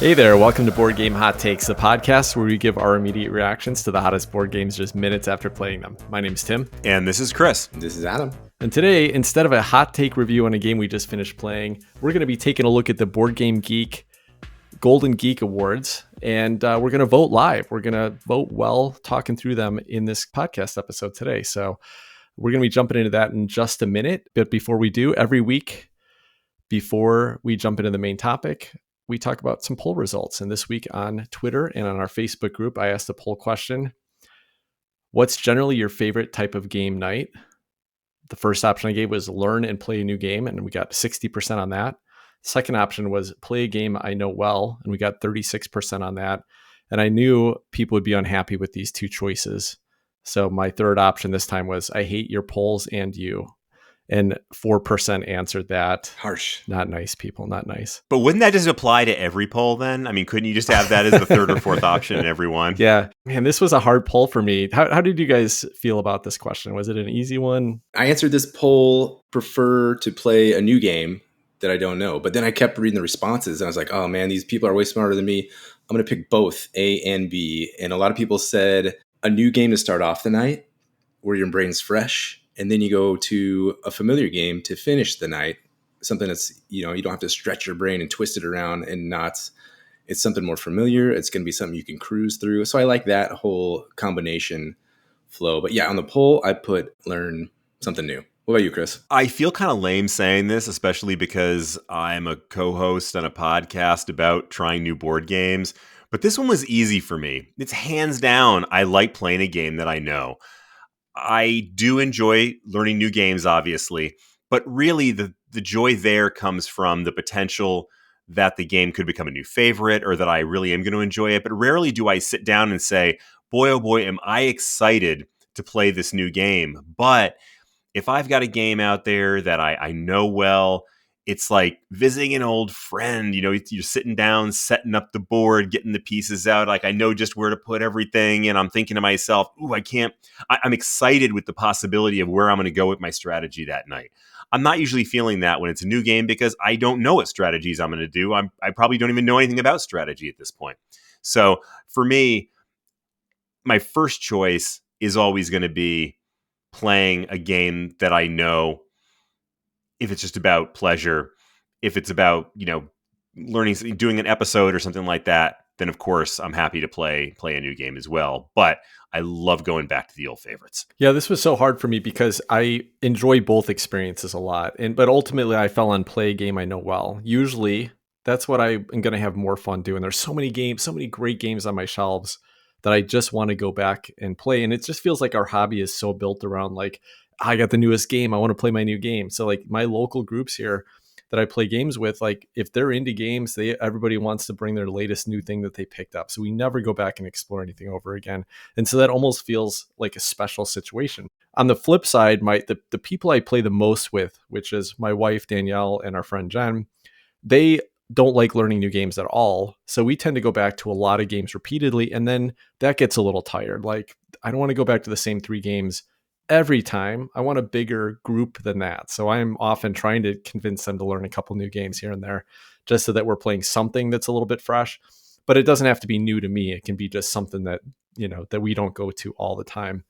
Hey there, welcome to Board Game Hot Takes, the podcast where we give our immediate reactions to the hottest board games just minutes after playing them. My name's Tim. And this is Chris. This is Adam. And today, instead of a hot take review on a game we just finished playing, we're going to be taking a look at the Board Game Geek Golden Geek Awards, and we're going to vote live. We're going to vote while talking through them in this podcast episode today. So we're going to be jumping into that in just a minute. But before we do, every week, before we jump into the main topic, we talk about some poll results. And this week on Twitter and on our Facebook group, I asked the poll question, what's generally your favorite type of game night? The first option I gave was learn and play a new game, and we got 60% on that. Second option was play a game I know well, and we got 36% on that. And I knew people would be unhappy with these two choices. So my third option this time was I hate your polls and you. And 4% answered that. Harsh. Not nice, people. Not nice. But wouldn't that just apply to every poll then? I mean, couldn't you just have that as the third or fourth option in every one? Yeah. Man, this was a hard poll for me. How did you guys feel about this question? Was it an easy one? I answered this poll, prefer to play a new game that I don't know. But then I kept reading the responses and I was like, oh man, these people are way smarter than me. I'm going to pick both A and B. And a lot of people said a new game to start off the night where your brain's fresh. And then you go to a familiar game to finish the night, something that's, you don't have to stretch your brain and twist it around and it's something more familiar. It's going to be something you can cruise through. So I like that whole combination flow. But yeah, on the poll, I put learn something new. What about you, Chris? I feel kind of lame saying this, especially because I'm a co-host on a podcast about trying new board games. But this one was easy for me. It's hands down, I like playing a game that I know. I do enjoy learning new games, obviously, but really the joy there comes from the potential that the game could become a new favorite or that I really am going to enjoy it. But rarely do I sit down and say, boy, oh boy, am I excited to play this new game. But if I've got a game out there that I know well, it's like visiting an old friend. You're sitting down, setting up the board, getting the pieces out. Like I know just where to put everything. And I'm thinking to myself, I'm excited with the possibility of where I'm going to go with my strategy that night. I'm not usually feeling that when it's a new game because I don't know what strategies I'm going to do. I probably don't even know anything about strategy at this point. So for me, my first choice is always going to be playing a game that I know. If it's just about pleasure, if it's about, learning, doing an episode or something like that, then of course I'm happy to play a new game as well. But I love going back to the old favorites. Yeah, this was so hard for me because I enjoy both experiences a lot. But ultimately I fell on play a game I know well. Usually that's what I'm going to have more fun doing. There's so many games, so many great games on my shelves that I just want to go back and play. And it just feels like our hobby is so built around like, I got the newest game. I want to play my new game. So like my local groups here that I play games with, like if they're into games, everybody wants to bring their latest new thing that they picked up. So we never go back and explore anything over again. And so that almost feels like a special situation. On the flip side, the people I play the most with, which is my wife, Danielle, and our friend Jen, they don't like learning new games at all. So we tend to go back to a lot of games repeatedly. And then that gets a little tired. Like I don't want to go back to the same 3 games every time. I want a bigger group than that. So I'm often trying to convince them to learn a couple new games here and there, just so that we're playing something that's a little bit fresh. But it doesn't have to be new to me. It can be just something that, that we don't go to all the time.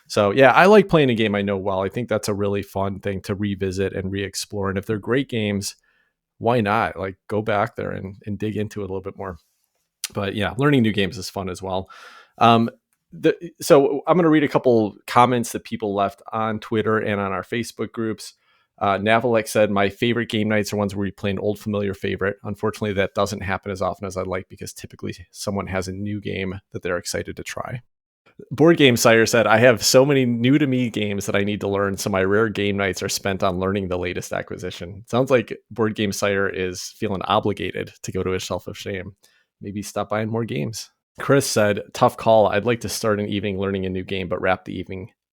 So yeah, I like playing a game I know well. I think that's a really fun thing to revisit and re-explore. And if they're great games, why not? Like go back there and dig into it a little bit more. But yeah, learning new games is fun as well. So I'm going to read a couple comments that people left on Twitter and on our Facebook groups. Navalek said, my favorite game nights are ones where we play an old familiar favorite. Unfortunately, that doesn't happen as often as I'd like because typically someone has a new game that they're excited to try. Board Game Sire said, I have so many new to me games that I need to learn, so my rare game nights are spent on learning the latest acquisition. Sounds like Board Game Sire is feeling obligated to go to his shelf of shame. Maybe stop buying more games. Chris said, tough call. I'd like to start an evening learning a new game, but wrap the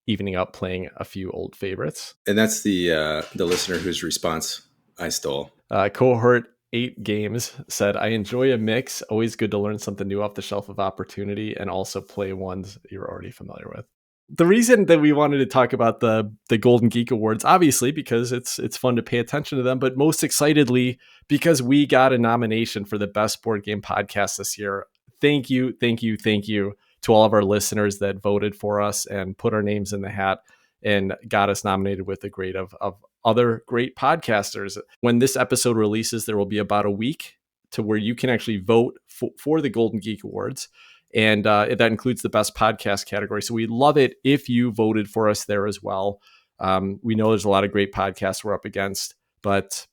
evening up playing a few old favorites. And that's the listener whose response I stole. Cohort 8 Games said, I enjoy a mix. Always good to learn something new off the shelf of opportunity and also play ones you're already familiar with. The reason that we wanted to talk about the Golden Geek Awards, obviously, because it's fun to pay attention to them, but most excitedly because we got a nomination for the best board game podcast this year. Thank you to all of our listeners that voted for us and put our names in the hat and got us nominated with a grade of other great podcasters. When this episode releases, there will be about a week to where you can actually vote for the Golden Geek Awards. And that includes the best podcast category. So we love it if you voted for us there as well. We know there's a lot of great podcasts we're up against, but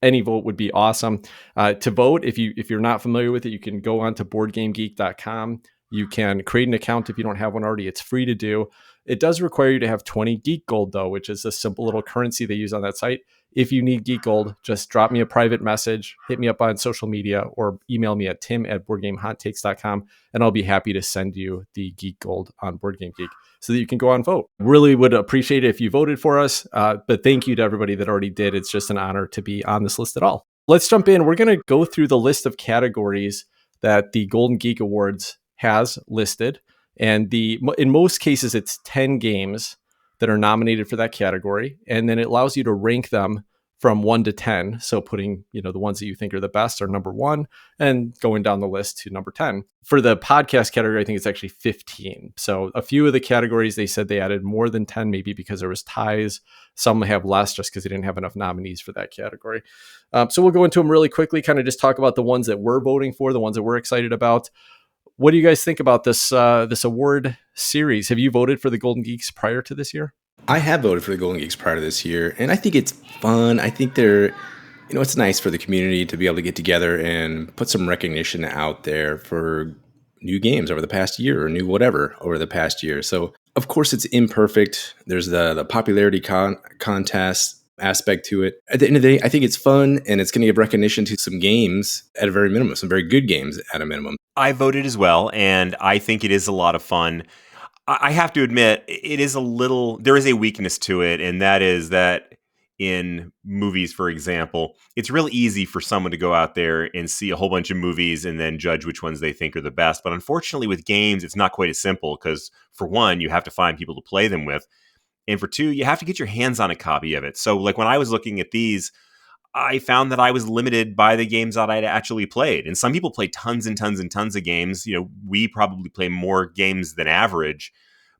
any vote would be awesome. To vote, if you're not familiar with it, you can go on to boardgamegeek.com. You can create an account if you don't have one already. It's free to do. It does require you to have 20 Geek Gold, though, which is a simple little currency they use on that site. If you need Geek Gold, just drop me a private message, hit me up on social media, or email me at tim@boardgamehottatakes.com, and I'll be happy to send you the Geek Gold on Board Game Geek so that you can go on vote. Really would appreciate it if you voted for us, but thank you to everybody that already did. It's just an honor to be on this list at all. Let's jump in. We're going to go through the list of categories that the Golden Geek Awards has listed, and in most cases, it's 10 games that are nominated for that category, and then it allows you to rank them from 1 to 10. So putting, the ones that you think are the best are number 1 and going down the list to number 10. For the podcast category, I think it's actually 15. So a few of the categories, they said they added more than 10, maybe because there was ties. Some have less just because they didn't have enough nominees for that category. So we'll go into them really quickly, kind of just talk about the ones that we're voting for, the ones that we're excited about. What do you guys think about this award series? Have you voted for the Golden Geeks prior to this year? I have voted for the Golden Geeks prior to this year, and I think it's fun. I think it's nice for the community to be able to get together and put some recognition out there for new games over the past year or new whatever over the past year. So, of course, it's imperfect. There's the popularity contest aspect to it. At the end of the day, I think it's fun, and it's going to give recognition to some games at a very minimum, some very good games at a minimum. I voted as well, and I think it is a lot of fun. I have to admit, there is a weakness to it, and that is that in movies, for example, it's real easy for someone to go out there and see a whole bunch of movies and then judge which ones they think are the best. But unfortunately, with games, it's not quite as simple because, for one, you have to find people to play them with. And for two, you have to get your hands on a copy of it. So like when I was looking at these, I found that I was limited by the games that I'd actually played. And some people play tons and tons and tons of games. We probably play more games than average.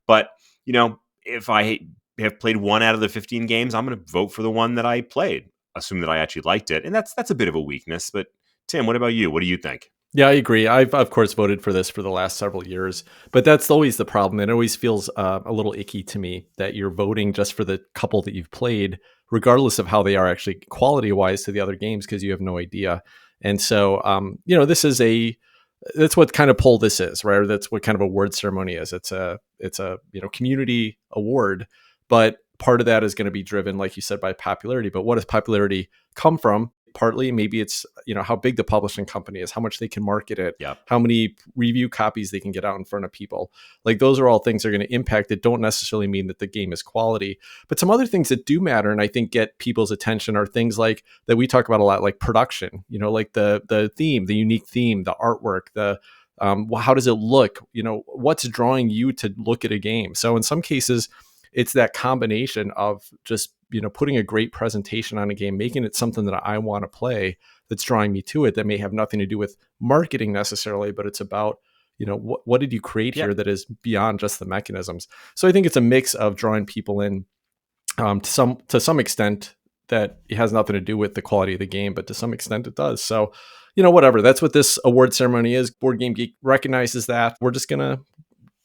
But, if I have played 1 out of the 15 games, I'm going to vote for the one that I played, assume that I actually liked it. And that's a bit of a weakness. But Tim, what about you? What do you think? Yeah, I agree. I've, of course, voted for this for the last several years, but that's always the problem. It always feels a little icky to me that you're voting just for the couple that you've played, regardless of how they are actually quality-wise to the other games, because you have no idea. And so, that's what kind of poll this is, right? Or that's what kind of award ceremony is. It's a community award, but part of that is going to be driven, like you said, by popularity. But what does popularity come from? Partly, maybe it's, how big the publishing company is, how much they can market it, Yep. how many review copies they can get out in front of people. Like those are all things that are going to impact it. Don't necessarily mean that the game is quality, but some other things that do matter and I think get people's attention are things like that we talk about a lot, like production, like the theme, the unique theme, the artwork, how does it look, what's drawing you to look at a game. So in some cases, it's that combination of just, putting a great presentation on a game, making it something that I want to play that's drawing me to it, that may have nothing to do with marketing necessarily, but it's about, what did you create here that is beyond just the mechanisms. So I think it's a mix of drawing people in to some extent that it has nothing to do with the quality of the game, but to some extent it does. So, whatever, that's what this award ceremony is. Board Game Geek recognizes that. We're just going to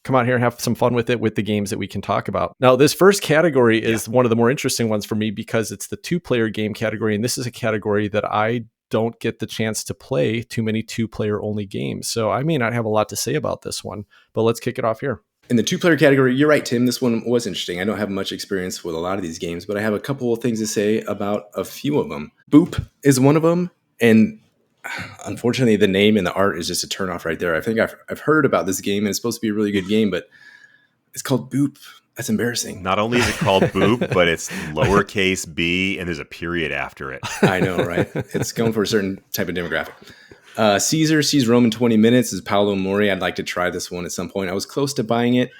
come out here and have some fun with it with the games that we can talk about. Now, this first category is one of the more interesting ones for me because it's the 2-player game category. And this is a category that I don't get the chance to play too many 2-player only games. So I may not have a lot to say about this one, but let's kick it off here. In the 2-player category, you're right, Tim. This one was interesting. I don't have much experience with a lot of these games, but I have a couple of things to say about a few of them. Boop is one of them. And unfortunately, the name and the art is just a turnoff right there. I think I've heard about this game, and it's supposed to be a really good game, but it's called Boop. That's embarrassing. Not only is it called Boop, but it's lowercase b, and there's a period after it. I know, right? It's going for a certain type of demographic. Caesar Sees Rome in 20 Minutes is Paolo Mori. I'd like to try this one at some point. I was close to buying it.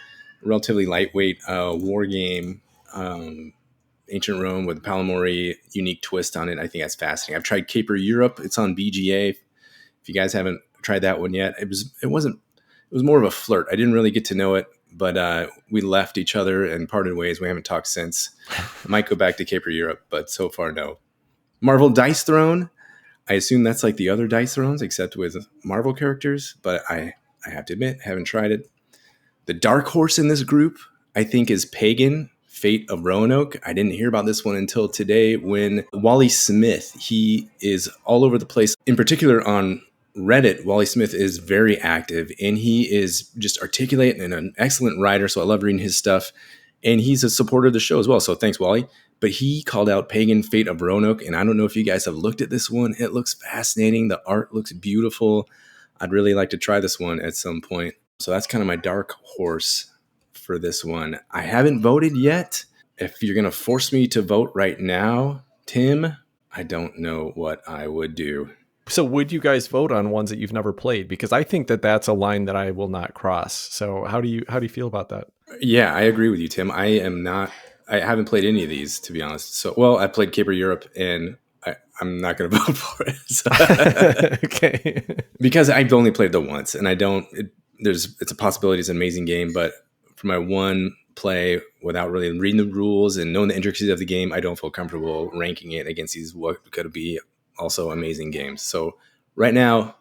relatively lightweight war game, ancient Rome with Palomori unique twist on it. I think that's fascinating. I've tried Caper Europe. It's on BGA. If you guys haven't tried that one yet, it was more of a flirt. I didn't really get to know it, but we left each other and parted ways. We haven't talked since. I might go back to Caper Europe, but so far, no. Marvel Dice Throne. I assume that's like the other Dice Thrones, except with Marvel characters, but I have to admit, haven't tried it. The dark horse in this group, I think, is Pagan, Fate of Roanoke. I didn't hear about this one until today when Wally Smith, he is all over the place. In particular on Reddit, Wally Smith is very active, and he is just articulate and an excellent writer, so I love reading his stuff. And he's a supporter of the show as well, so thanks, Wally. But he called out Pagan Fate of Roanoke, and I don't know if you guys have looked at this one. It looks fascinating. The art looks beautiful. I'd really like to try this one at some point. So that's kind of my dark horse for this one. I haven't voted yet. If you're going to force me to vote right now, Tim, I don't know what I would do. So would you guys vote on ones that you've never played? Because I think that that's a line that I will not cross. So how do you feel about that? Yeah, I agree with you, Tim. I haven't played any of these, to be honest. So, well, I played Caper Europe, and I'm not going to vote for it. So. Okay. Because I've only played the once, and it's a possibility. It's an amazing game, but for my one play without really reading the rules and knowing the intricacies of the game, I don't feel comfortable ranking it against these what could be also amazing games. So right now,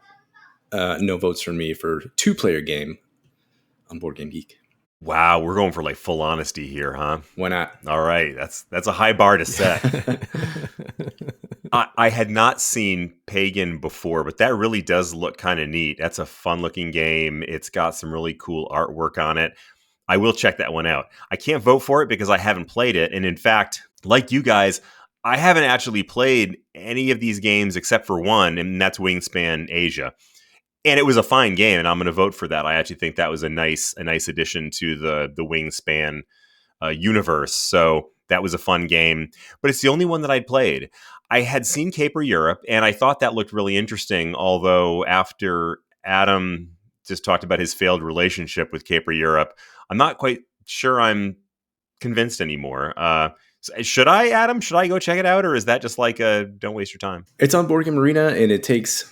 no votes for me for 2-player game on Board Game Geek. Wow, we're going for like full honesty here, huh? Why not? All right, that's a high bar to set. I had not seen Pagan before, but that really does look kind of neat. That's a fun-looking game. It's got some really cool artwork on it. I will check that one out. I can't vote for it because I haven't played it. And in fact, like you guys, I haven't actually played any of these games except for one, and that's Wingspan Asia. And it was a fine game, and I'm going to vote for that. I actually think that was a nice addition to the Wingspan universe. So that was a fun game, but it's the only one that I'd played. I had seen Caper Europe, and I thought that looked really interesting, although after Adam just talked about his failed relationship with Caper Europe, I'm not quite sure I'm convinced anymore. Should I, Adam? Should I go check it out, or is that just like don't waste your time? It's on Board Game Arena, and it takes,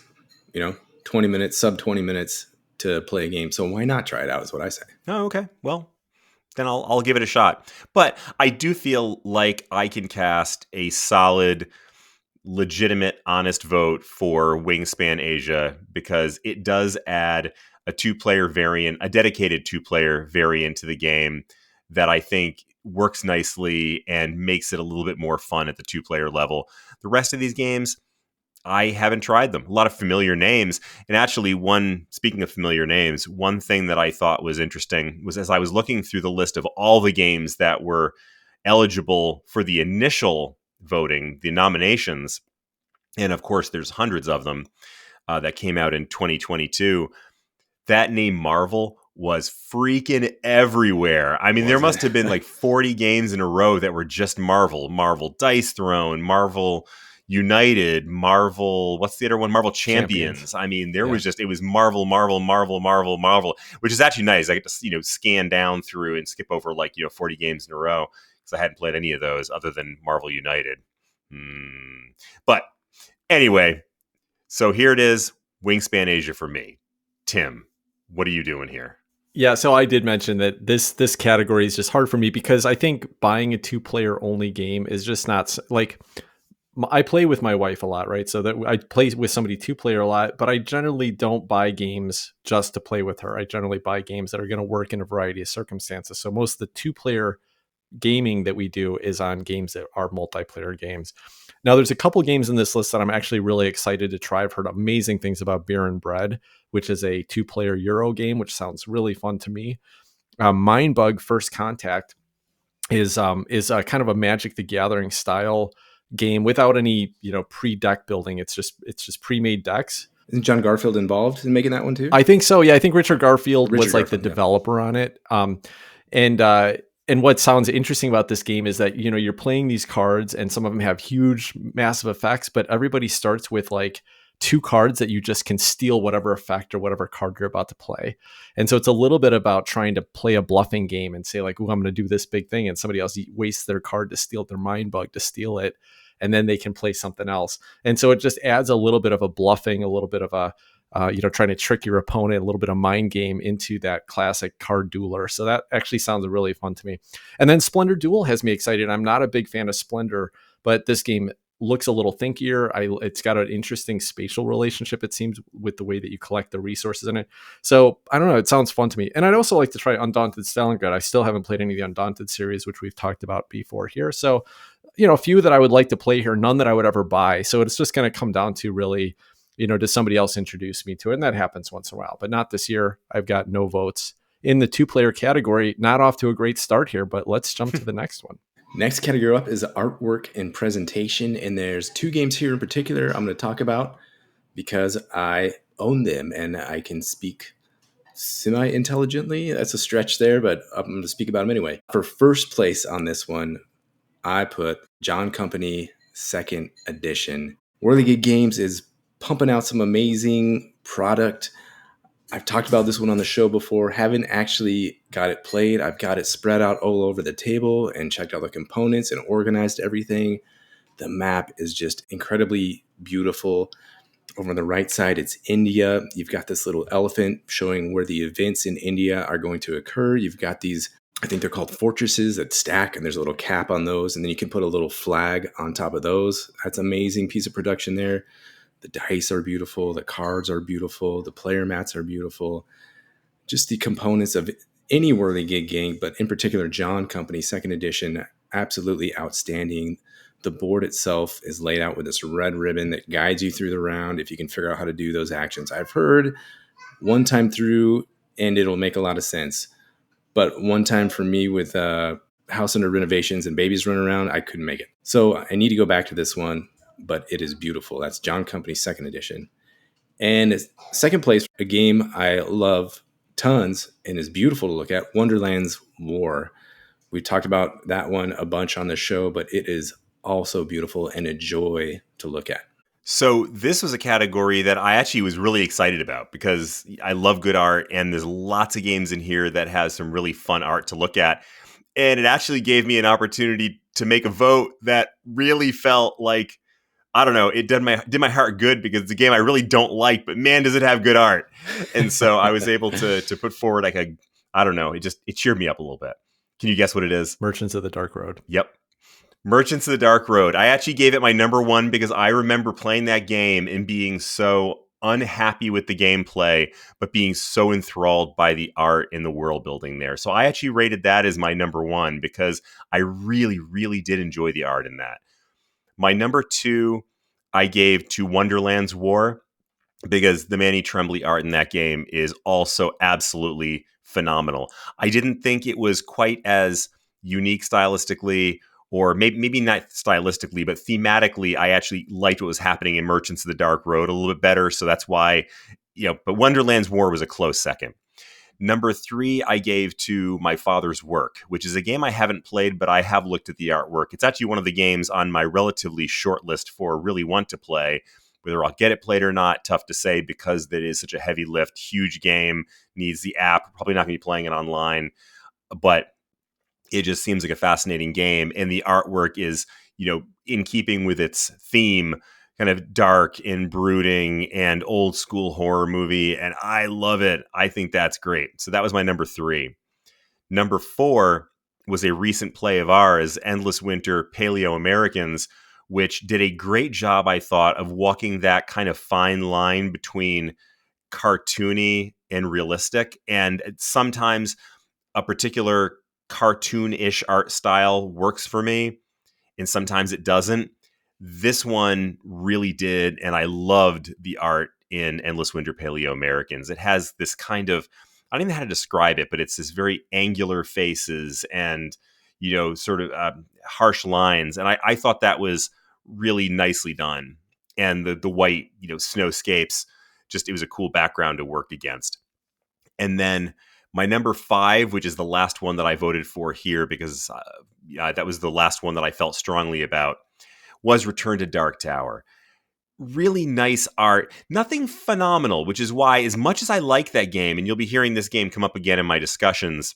20 minutes, sub 20 minutes to play a game. So why not try it out is what I say. Oh, okay. Well, then I'll give it a shot. But I do feel like I can cast a solid, legitimate, honest vote for Wingspan Asia because it does add a 2-player variant, a dedicated 2-player variant to the game that I think works nicely and makes it a little bit more fun at the 2-player level. The rest of these games, I haven't tried them. A lot of familiar names. And actually, speaking of familiar names, one thing that I thought was interesting was as I was looking through the list of all the games that were eligible for the initial voting, the nominations, and of course, there's hundreds of them that came out in 2022, that name Marvel was freaking everywhere. I mean, there must have been like 40 games in a row that were just Marvel. Marvel Dice Throne, Marvel United, Marvel, what's the other one? Marvel Champions. I mean, it was Marvel, which is actually nice. I get to, scan down through and skip over 40 games in a row because I hadn't played any of those other than Marvel United. But anyway, so here it is, Wingspan Asia for me. Tim, what are you doing here? Yeah, so I did mention that this category is just hard for me because I think buying a 2-player only game is just not like... I play with my wife a lot, right? So that I play with somebody 2-player a lot, but I generally don't buy games just to play with her. I generally buy games that are going to work in a variety of circumstances. So most of the 2-player gaming that we do is on games that are multiplayer games. Now, there's a couple games in this list that I'm actually really excited to try. I've heard amazing things about Beer and Bread, which is a 2-player Euro game, which sounds really fun to me. Mindbug First Contact is kind of a Magic the Gathering style game without any pre-deck building. It's just pre-made decks. Isn't John Garfield involved in making that one too? I think so. Yeah, I think Richard Garfield was the developer on it. And what sounds interesting about this game is that you're playing these cards, and some of them have huge, massive effects, but everybody starts with like 2 cards that you just can steal whatever effect or whatever card you're about to play. And so it's a little bit about trying to play a bluffing game and say like, oh, I'm going to do this big thing. And somebody else wastes their card to steal their mind bug to steal it. And then they can play something else. And so it just adds a little bit of a bluffing, a little bit of a, trying to trick your opponent, a little bit of mind game into that classic card dueler. So that actually sounds really fun to me. And then Splendor Duel has me excited. I'm not a big fan of Splendor, but this game looks a little thinkier. It's got an interesting spatial relationship, it seems, with the way that you collect the resources in it. So I don't know. It sounds fun to me. And I'd also like to try Undaunted Stalingrad. I still haven't played any of the Undaunted series, which we've talked about before here. So, a few that I would like to play here, none that I would ever buy. So it's just going to come down to really, does somebody else introduce me to it? And that happens once in a while, but not this year. I've got no votes. In the 2-player category, not off to a great start here, but let's jump to the next one. Next category up is artwork and presentation. And there's 2 games here in particular I'm going to talk about because I own them and I can speak semi-intelligently. That's a stretch there, but I'm going to speak about them anyway. For first place on this one, I put John Company 2nd edition. Whirly Gig Games is pumping out some amazing product. I've talked about this one on the show before. Haven't actually got it played. I've got it spread out all over the table and checked out the components and organized everything. The map is just incredibly beautiful. Over on the right side, it's India. You've got this little elephant showing where the events in India are going to occur. You've got these, I think they're called fortresses that stack, and there's a little cap on those. And then you can put a little flag on top of those. That's an amazing piece of production there. The dice are beautiful. The cards are beautiful. The player mats are beautiful. Just the components of any Whirly Gig game, but in particular, John Company 2nd edition, absolutely outstanding. The board itself is laid out with this red ribbon that guides you through the round if you can figure out how to do those actions. I've heard one time through, and it'll make a lot of sense. But one time for me with house under renovations and babies running around, I couldn't make it. So I need to go back to this one. But it is beautiful. That's John Company 2nd edition. And second place, a game I love tons and is beautiful to look at, Wonderland's War. We talked about that one a bunch on the show, but it is also beautiful and a joy to look at. So this was a category that I actually was really excited about because I love good art, and there's lots of games in here that has some really fun art to look at. And it actually gave me an opportunity to make a vote that really felt like, I don't know, it did my heart good because it's a game I really don't like, but man, does it have good art. And so I was able to put forward like I don't know, it cheered me up a little bit. Can you guess what it is? Merchants of the Dark Road. Yep. Merchants of the Dark Road. I actually gave it my number 1 because I remember playing that game and being so unhappy with the gameplay, but being so enthralled by the art and the world building there. So I actually rated that as my number 1 because I really, really did enjoy the art in that. My number 2, I gave to Wonderland's War because the Manny Tremblay art in that game is also absolutely phenomenal. I didn't think it was quite as unique stylistically, or maybe not stylistically, but thematically, I actually liked what was happening in Merchants of the Dark Road a little bit better. So that's why, but Wonderland's War was a close second. Number 3, I gave to My Father's Work, which is a game I haven't played, but I have looked at the artwork. It's actually one of the games on my relatively short list for really want to play. Whether I'll get it played or not, tough to say because it is such a heavy lift, huge game, needs the app, probably not going to be playing it online. But it just seems like a fascinating game. And the artwork is, in keeping with its theme, kind of dark and brooding and old school horror movie. And I love it. I think that's great. So that was my number 3. Number 4 was a recent play of ours, Endless Winter Paleo Americans, which did a great job, I thought, of walking that kind of fine line between cartoony and realistic. And sometimes a particular cartoon-ish art style works for me, and sometimes it doesn't. This one really did, and I loved the art in Endless Winter Paleo Americans. It has this kind of, I don't even know how to describe it, but it's this very angular faces and, sort of harsh lines. And I thought that was really nicely done. And the white, snowscapes, it was a cool background to work against. And then my number 5, which is the last one that I voted for here because that was the last one that I felt strongly about, was Return to Dark Tower. really nice art. Nothing phenomenal, which is why, as much as I like that game, and you'll be hearing this game come up again in my discussions,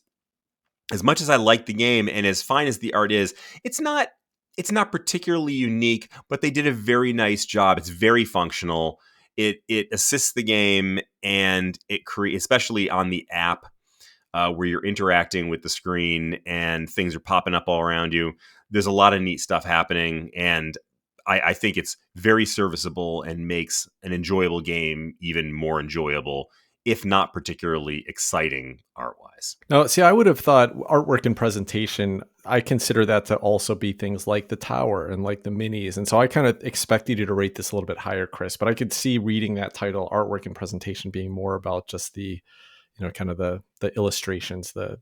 as much as I like the game and as fine as the art is, it's not particularly unique, but they did a very nice job. It's very functional. It assists the game, and it creates, especially on the app, where you're interacting with the screen and things are popping up all around you. There's a lot of neat stuff happening, and I think it's very serviceable and makes an enjoyable game even more enjoyable, if not particularly exciting art-wise. No, see, I would have thought artwork and presentation, I consider that to also be things like the tower and like the minis. And so I kind of expected you to rate this a little bit higher, Chris, but I could see reading that title, artwork and presentation, being more about just the, kind of the illustrations, the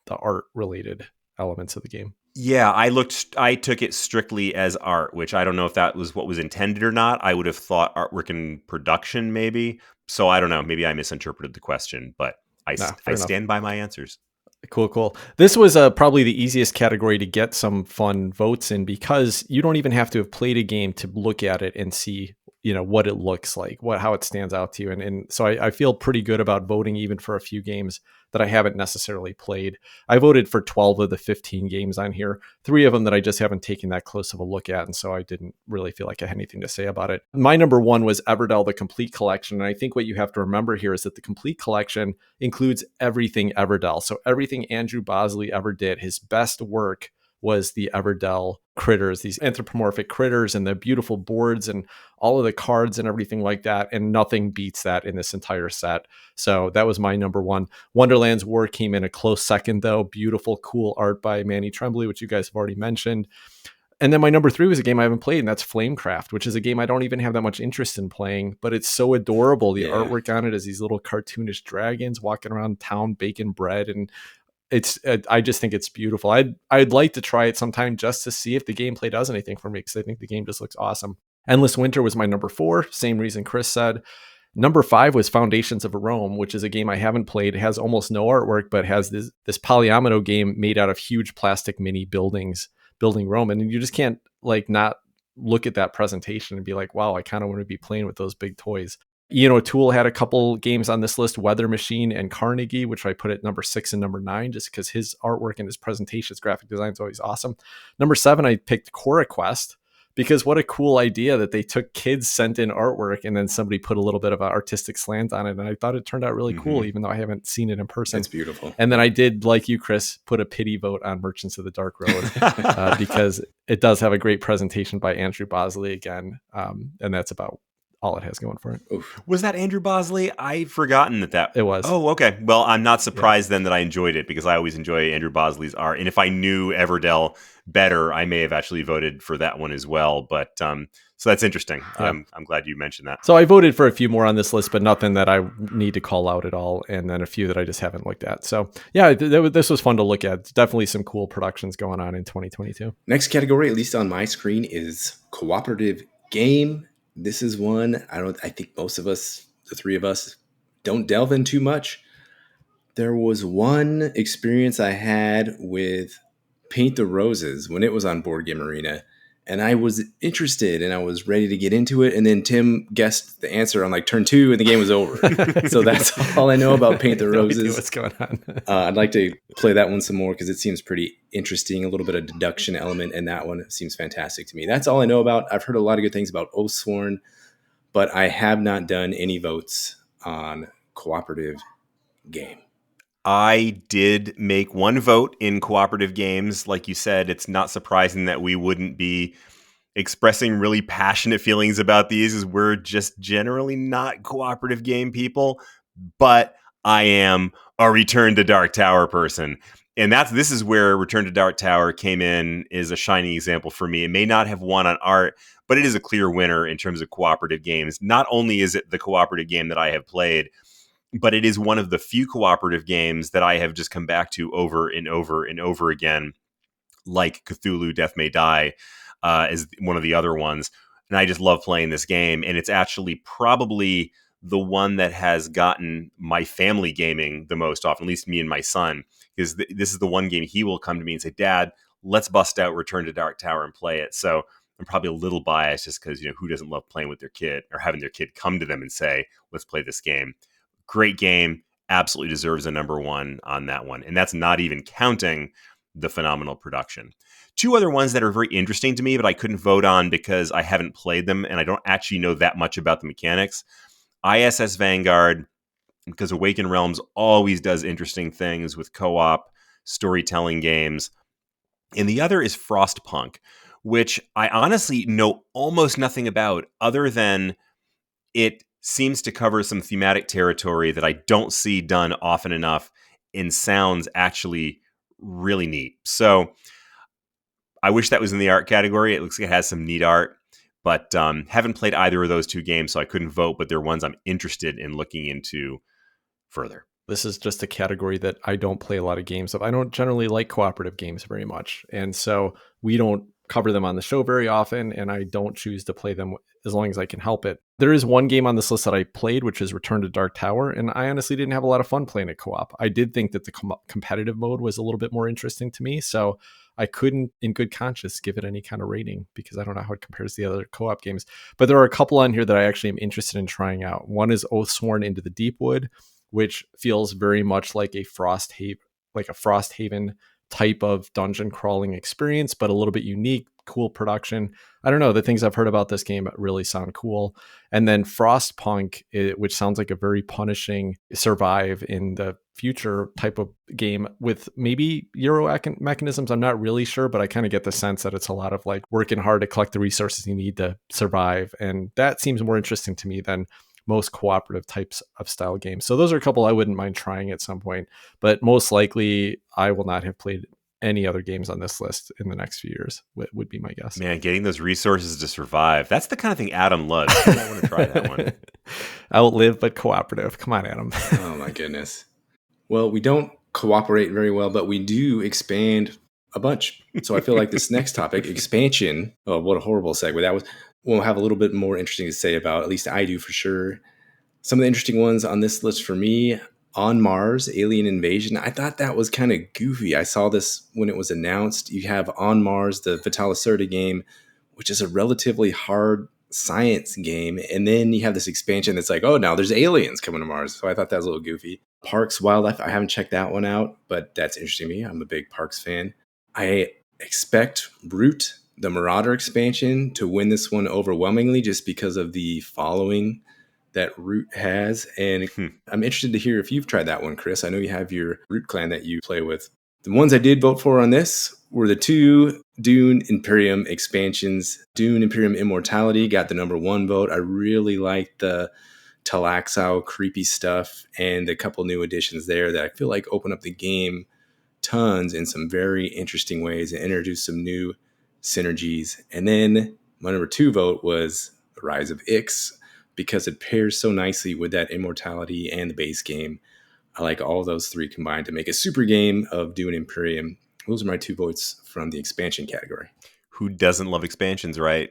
art related elements of the game. Yeah, I took it strictly as art, which I don't know if that was what was intended or not. I would have thought artwork and production maybe. So I don't know, maybe I misinterpreted the question, but I stand by my answers. Cool. This was probably the easiest category to get some fun votes in, because you don't even have to have played a game to look at it and see, what it looks like, how it stands out to you. And so I feel pretty good about voting even for a few games that I haven't necessarily played. I voted for 12 of the 15 games on here, 3 of them that I just haven't taken that close of a look at. And so I didn't really feel like I had anything to say about it. My number 1 was Everdell, the Complete Collection. And I think what you have to remember here is that the Complete Collection includes everything Everdell. So everything Andrew Bosley ever did, his best work was the Everdell critters, these anthropomorphic critters and the beautiful boards and all of the cards and everything like that. And nothing beats that in this entire set. So that was my number 1. Wonderland's War came in a close second, though. Beautiful, cool art by Manny Tremblay, which you guys have already mentioned. And then my number 3 was a game I haven't played, and that's Flamecraft, which is a game I don't even have that much interest in playing, but it's so adorable. The artwork on it is these little cartoonish dragons walking around town baking bread, and I just think it's beautiful. I'd like to try it sometime just to see if the gameplay does anything for me, because I think the game just looks awesome. Endless Winter was my number 4, same reason Chris said. Number 5 was Foundations of Rome, which is a game I haven't played. It has almost no artwork, but has this polyomino game made out of huge plastic mini buildings, building Rome. And you just can't not look at that presentation and be like, wow, I kind of want to be playing with those big toys. Tool had a couple games on this list, Weather Machine and Carnegie, which I put at number 6 and number 9, just because his artwork and his presentation, his graphic design is always awesome. Number 7, I picked Cora Quest, because what a cool idea that they took kids sent in artwork and then somebody put a little bit of an artistic slant on it. And I thought it turned out really cool, even though I haven't seen it in person. It's beautiful. And then I did, like you, Chris, put a pity vote on Merchants of the Dark Road because it does have a great presentation by Andrew Bosley again. And that's about all it has going for it. Oof. Was that Andrew Bosley? I've forgotten that it was. Oh, okay. Well, I'm not surprised then that I enjoyed it, because I always enjoy Andrew Bosley's art. And if I knew Everdell better, I may have actually voted for that one as well. But so that's interesting. Yeah. I'm glad you mentioned that. So I voted for a few more on this list, but nothing that I need to call out at all. And then a few that I just haven't looked at. So yeah, this was fun to look at. Definitely some cool productions going on in 2022. Next category, at least on my screen, is Cooperative Game. This is one I think most of us, the 3 of us, don't delve in too much. There was one experience I had with Paint the Roses when it was on Board Game Arena, and I was interested and I was ready to get into it. And then Tim guessed the answer on turn 2 and the game was over. So that's all I know about Paint the Roses. What's going on? I'd like to play that one some more because it seems pretty interesting. A little bit of deduction element in that one. It seems fantastic to me. That's all I know about. I've heard a lot of good things about Oathsworn, but I have not done any votes on Cooperative Game. I did make one vote in Cooperative Games. Like you said, it's not surprising that we wouldn't be expressing really passionate feelings about these, as we're just generally not cooperative game people. But I am a Return to Dark Tower person. And this is where Return to Dark Tower came in, is a shining example for me. It may not have won on art, but it is a clear winner in terms of cooperative games. Not only is it the cooperative game that I have played, but it is one of the few cooperative games that I have just come back to over and over and over again, like Cthulhu Death May Die is one of the other ones. And I just love playing this game. And it's actually probably the one that has gotten my family gaming the most often, at least me and my son, because this is the one game he will come to me and say, Dad, let's bust out Return to Dark Tower and play it. So I'm probably a little biased just because, who doesn't love playing with their kid or having their kid come to them and say, let's play this game. Great game. Absolutely deserves a number one on that one. And that's not even counting the phenomenal production. Two other ones that are very interesting to me, but I couldn't vote on because I haven't played them and I don't actually know that much about the mechanics. ISS Vanguard, because Awakened Realms always does interesting things with co-op storytelling games. And the other is Frostpunk, which I honestly know almost nothing about other than it seems to cover some thematic territory that I don't see done often enough and sounds actually really neat. So I wish that was in the art category. It looks like it has some neat art, but haven't played either of those two games, so I couldn't vote, but they're ones I'm interested in looking into further. This is just a category that I don't play a lot of games of. I don't generally like cooperative games very much. And so we don't cover them on the show very often, and I don't choose to play them as long as I can help it. There is one game on this list that I played, which is Return to Dark Tower, and I honestly didn't have a lot of fun playing it co-op. I did think that the competitive mode was a little bit more interesting to me, so I couldn't, in good conscience, give it any kind of rating because I don't know how it compares to the other co-op games. But there are a couple on here that I actually am interested in trying out. One is Oathsworn Into the Deepwood, which feels very much like a Frosthaven type of dungeon crawling experience, but a little bit unique, cool production. I don't know. The things I've heard about this game really sound cool. And then Frostpunk, which sounds like a very punishing survive in the future type of game with maybe Euro mechanisms. I'm not really sure, but I kind of get the sense that it's a lot of like working hard to collect the resources you need to survive. And that seems more interesting to me than most cooperative types of style games. So those are a couple I wouldn't mind trying at some point, but most likely I will not have played any other games on this list in the next few years would be my guess. Man, getting those resources to survive. That's the kind of thing Adam loves. I want to try that one. Outlive, but cooperative. Come on, Adam. Oh my goodness. Well, we don't cooperate very well, but we do expand a bunch. So I feel like this next topic, expansion, oh, what a horrible segue that was. We'll have a little bit more interesting to say about, at least I do for sure. Some of the interesting ones on this list for me, On Mars, Alien Invasion. I thought that was kind of goofy. I saw this when it was announced. You have On Mars, the Vital Lacerda game, which is a relatively hard science game. And then you have this expansion that's like, oh, now there's aliens coming to Mars. So I thought that was a little goofy. Parks Wildlife, I haven't checked that one out, but that's interesting to me. I'm a big Parks fan. I expect Root, the Marauder expansion, to win this one overwhelmingly just because of the following that Root has. And I'm interested to hear if you've tried that one, Chris. I know you have your Root clan that you play with. The ones I did vote for on this were the two Dune Imperium expansions. Dune Imperium Immortality got the number one vote. I really liked the Talaxau creepy stuff and a couple new additions there that I feel like open up the game tons in some very interesting ways and introduce some new synergies. And then my number two vote was The Rise of Ix because it pairs so nicely with that Immortality and the base game. I like all those three combined to make a super game of Dune Imperium. Those are my two votes from the expansion category. Who doesn't love expansions, right?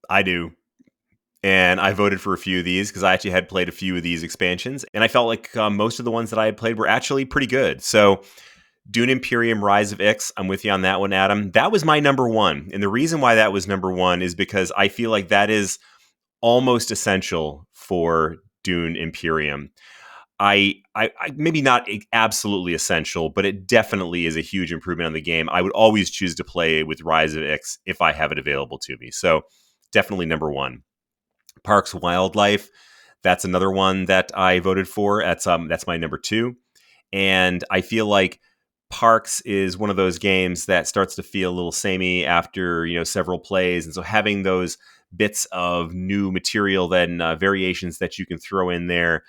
I do. And I voted for a few of these because I actually had played a few of these expansions. And I felt like most of the ones that I had played were actually pretty good. So Dune Imperium Rise of Ix, I'm with you on that one, Adam. That was my number one. And the reason why that was number one is because I feel like that is almost essential for Dune Imperium. I maybe not absolutely essential, but it definitely is a huge improvement on the game. I would always choose to play with Rise of Ix if I have it available to me. So definitely number one. Parks Wildlife, that's another one that I voted for. That's my number two. And I feel like Parks is one of those games that starts to feel a little samey after, several plays. And so having those bits of new material, then variations that you can throw in there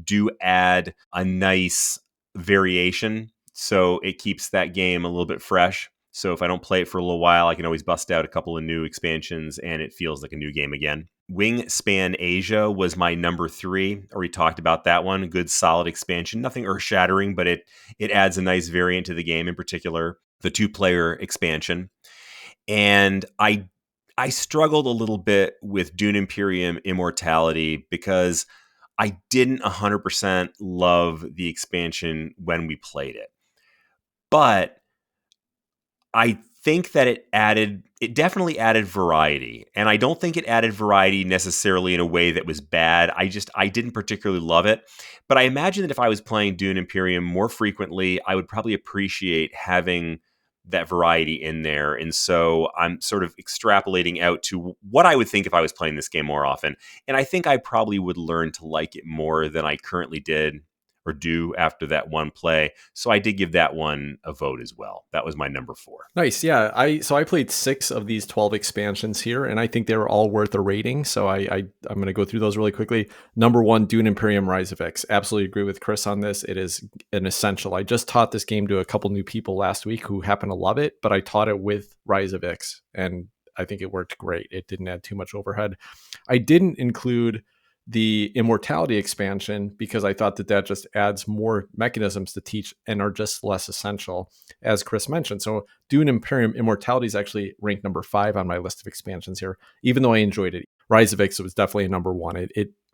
do add a nice variation. So it keeps that game a little bit fresh. So if I don't play it for a little while, I can always bust out a couple of new expansions and it feels like a new game again. Wingspan Asia was my number three. Already talked about that one. Good, solid expansion. Nothing earth-shattering, but it adds a nice variant to the game, in particular, the two-player expansion. And I struggled a little bit with Dune Imperium Immortality because I didn't 100% love the expansion when we played it. But I think that it definitely added variety. And I don't think it added variety necessarily in a way that was bad. I didn't particularly love it. But I imagine that if I was playing Dune Imperium more frequently, I would probably appreciate having that variety in there. And so I'm sort of extrapolating out to what I would think if I was playing this game more often. And I think I probably would learn to like it more than I currently did or do after that one play. So I did give that one a vote as well. That was my number 4. Nice. Yeah. I played 6 of these 12 expansions here, and I think they were all worth a rating. So I'm going to go through those really quickly. Number 1, Dune Imperium Rise of X. Absolutely agree with Chris on this. It is an essential. I just taught this game to a couple new people last week who happen to love it, but I taught it with Rise of X, and I think it worked great. It didn't add too much overhead. I didn't include the Immortality expansion because I thought that just adds more mechanisms to teach and are just less essential, as Chris mentioned. So Dune Imperium Immortality is actually ranked number 5 on my list of expansions here, even though I enjoyed it. Rise of X was definitely a number 1.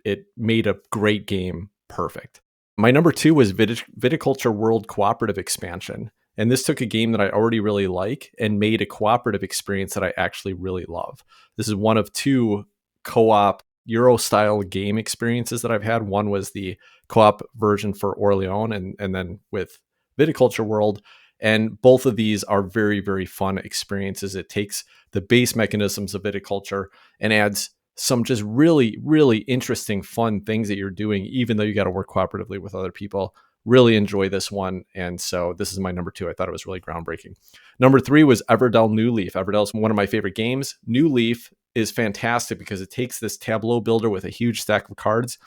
It made a great game perfect. My number 2 was Viticulture World Cooperative expansion. And this took a game that I already really like and made a cooperative experience that I actually really love. This is one of 2 co-op Euro style game experiences that I've had. One was the co-op version for Orleans and then with Viticulture World. And both of these are very, very fun experiences. It takes the base mechanisms of viticulture and adds some just really, really interesting, fun things that you're doing, even though you got to work cooperatively with other people. Really enjoy this one. And so this is my number 2. I thought it was really groundbreaking. Number 3 was Everdell New Leaf. Everdell is one of my favorite games. New Leaf is fantastic because it takes this tableau builder with a huge stack of cards,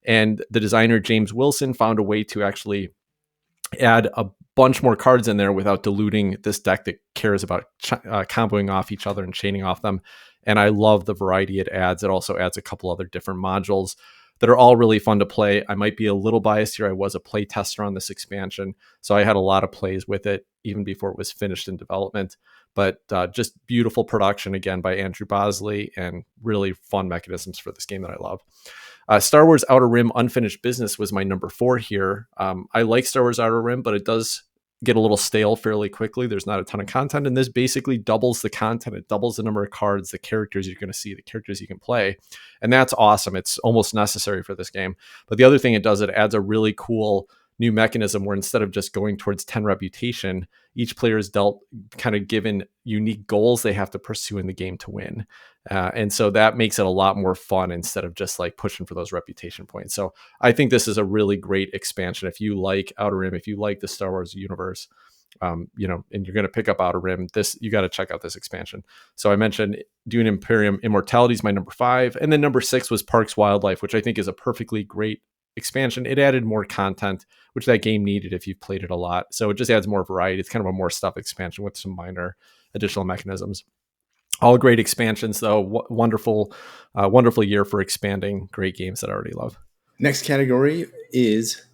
and the designer James Wilson found a way to actually add a bunch more cards in there without diluting this deck that cares about comboing off each other and chaining off them. And I love the variety it adds. It also adds a couple other different modules that are all really fun to play. I might be a little biased here. I was a play tester on this expansion, so I had a lot of plays with it even before it was finished in development. But just beautiful production again by Andrew Bosley and really fun mechanisms for this game that I love. Star Wars Outer Rim Unfinished Business was my number 4 here. I like Star Wars Outer Rim, but it does get a little stale fairly quickly. There's not a ton of content, and this basically doubles the content. It doubles the number of cards, the characters you're going to see, the characters you can play, and that's awesome. It's almost necessary for this game. But the other thing it does, it adds a really cool new mechanism where instead of just going towards 10 reputation, each player is dealt kind of given unique goals they have to pursue in the game to win. And so that makes it a lot more fun instead of just like pushing for those reputation points. So I think this is a really great expansion. If you like Outer Rim, if you like the Star Wars universe, and you're going to pick up Outer Rim, you got to check out this expansion. So I mentioned Dune Imperium Immortality is my number 5. And then number 6 was Parks Wildlife, which I think is a perfectly great expansion. It added more content, which that game needed if you've played it a lot. So it just adds more variety. It's kind of a more stuff expansion with some minor additional mechanisms. All great expansions, though. Wonderful year for expanding great games that I already love. Next category is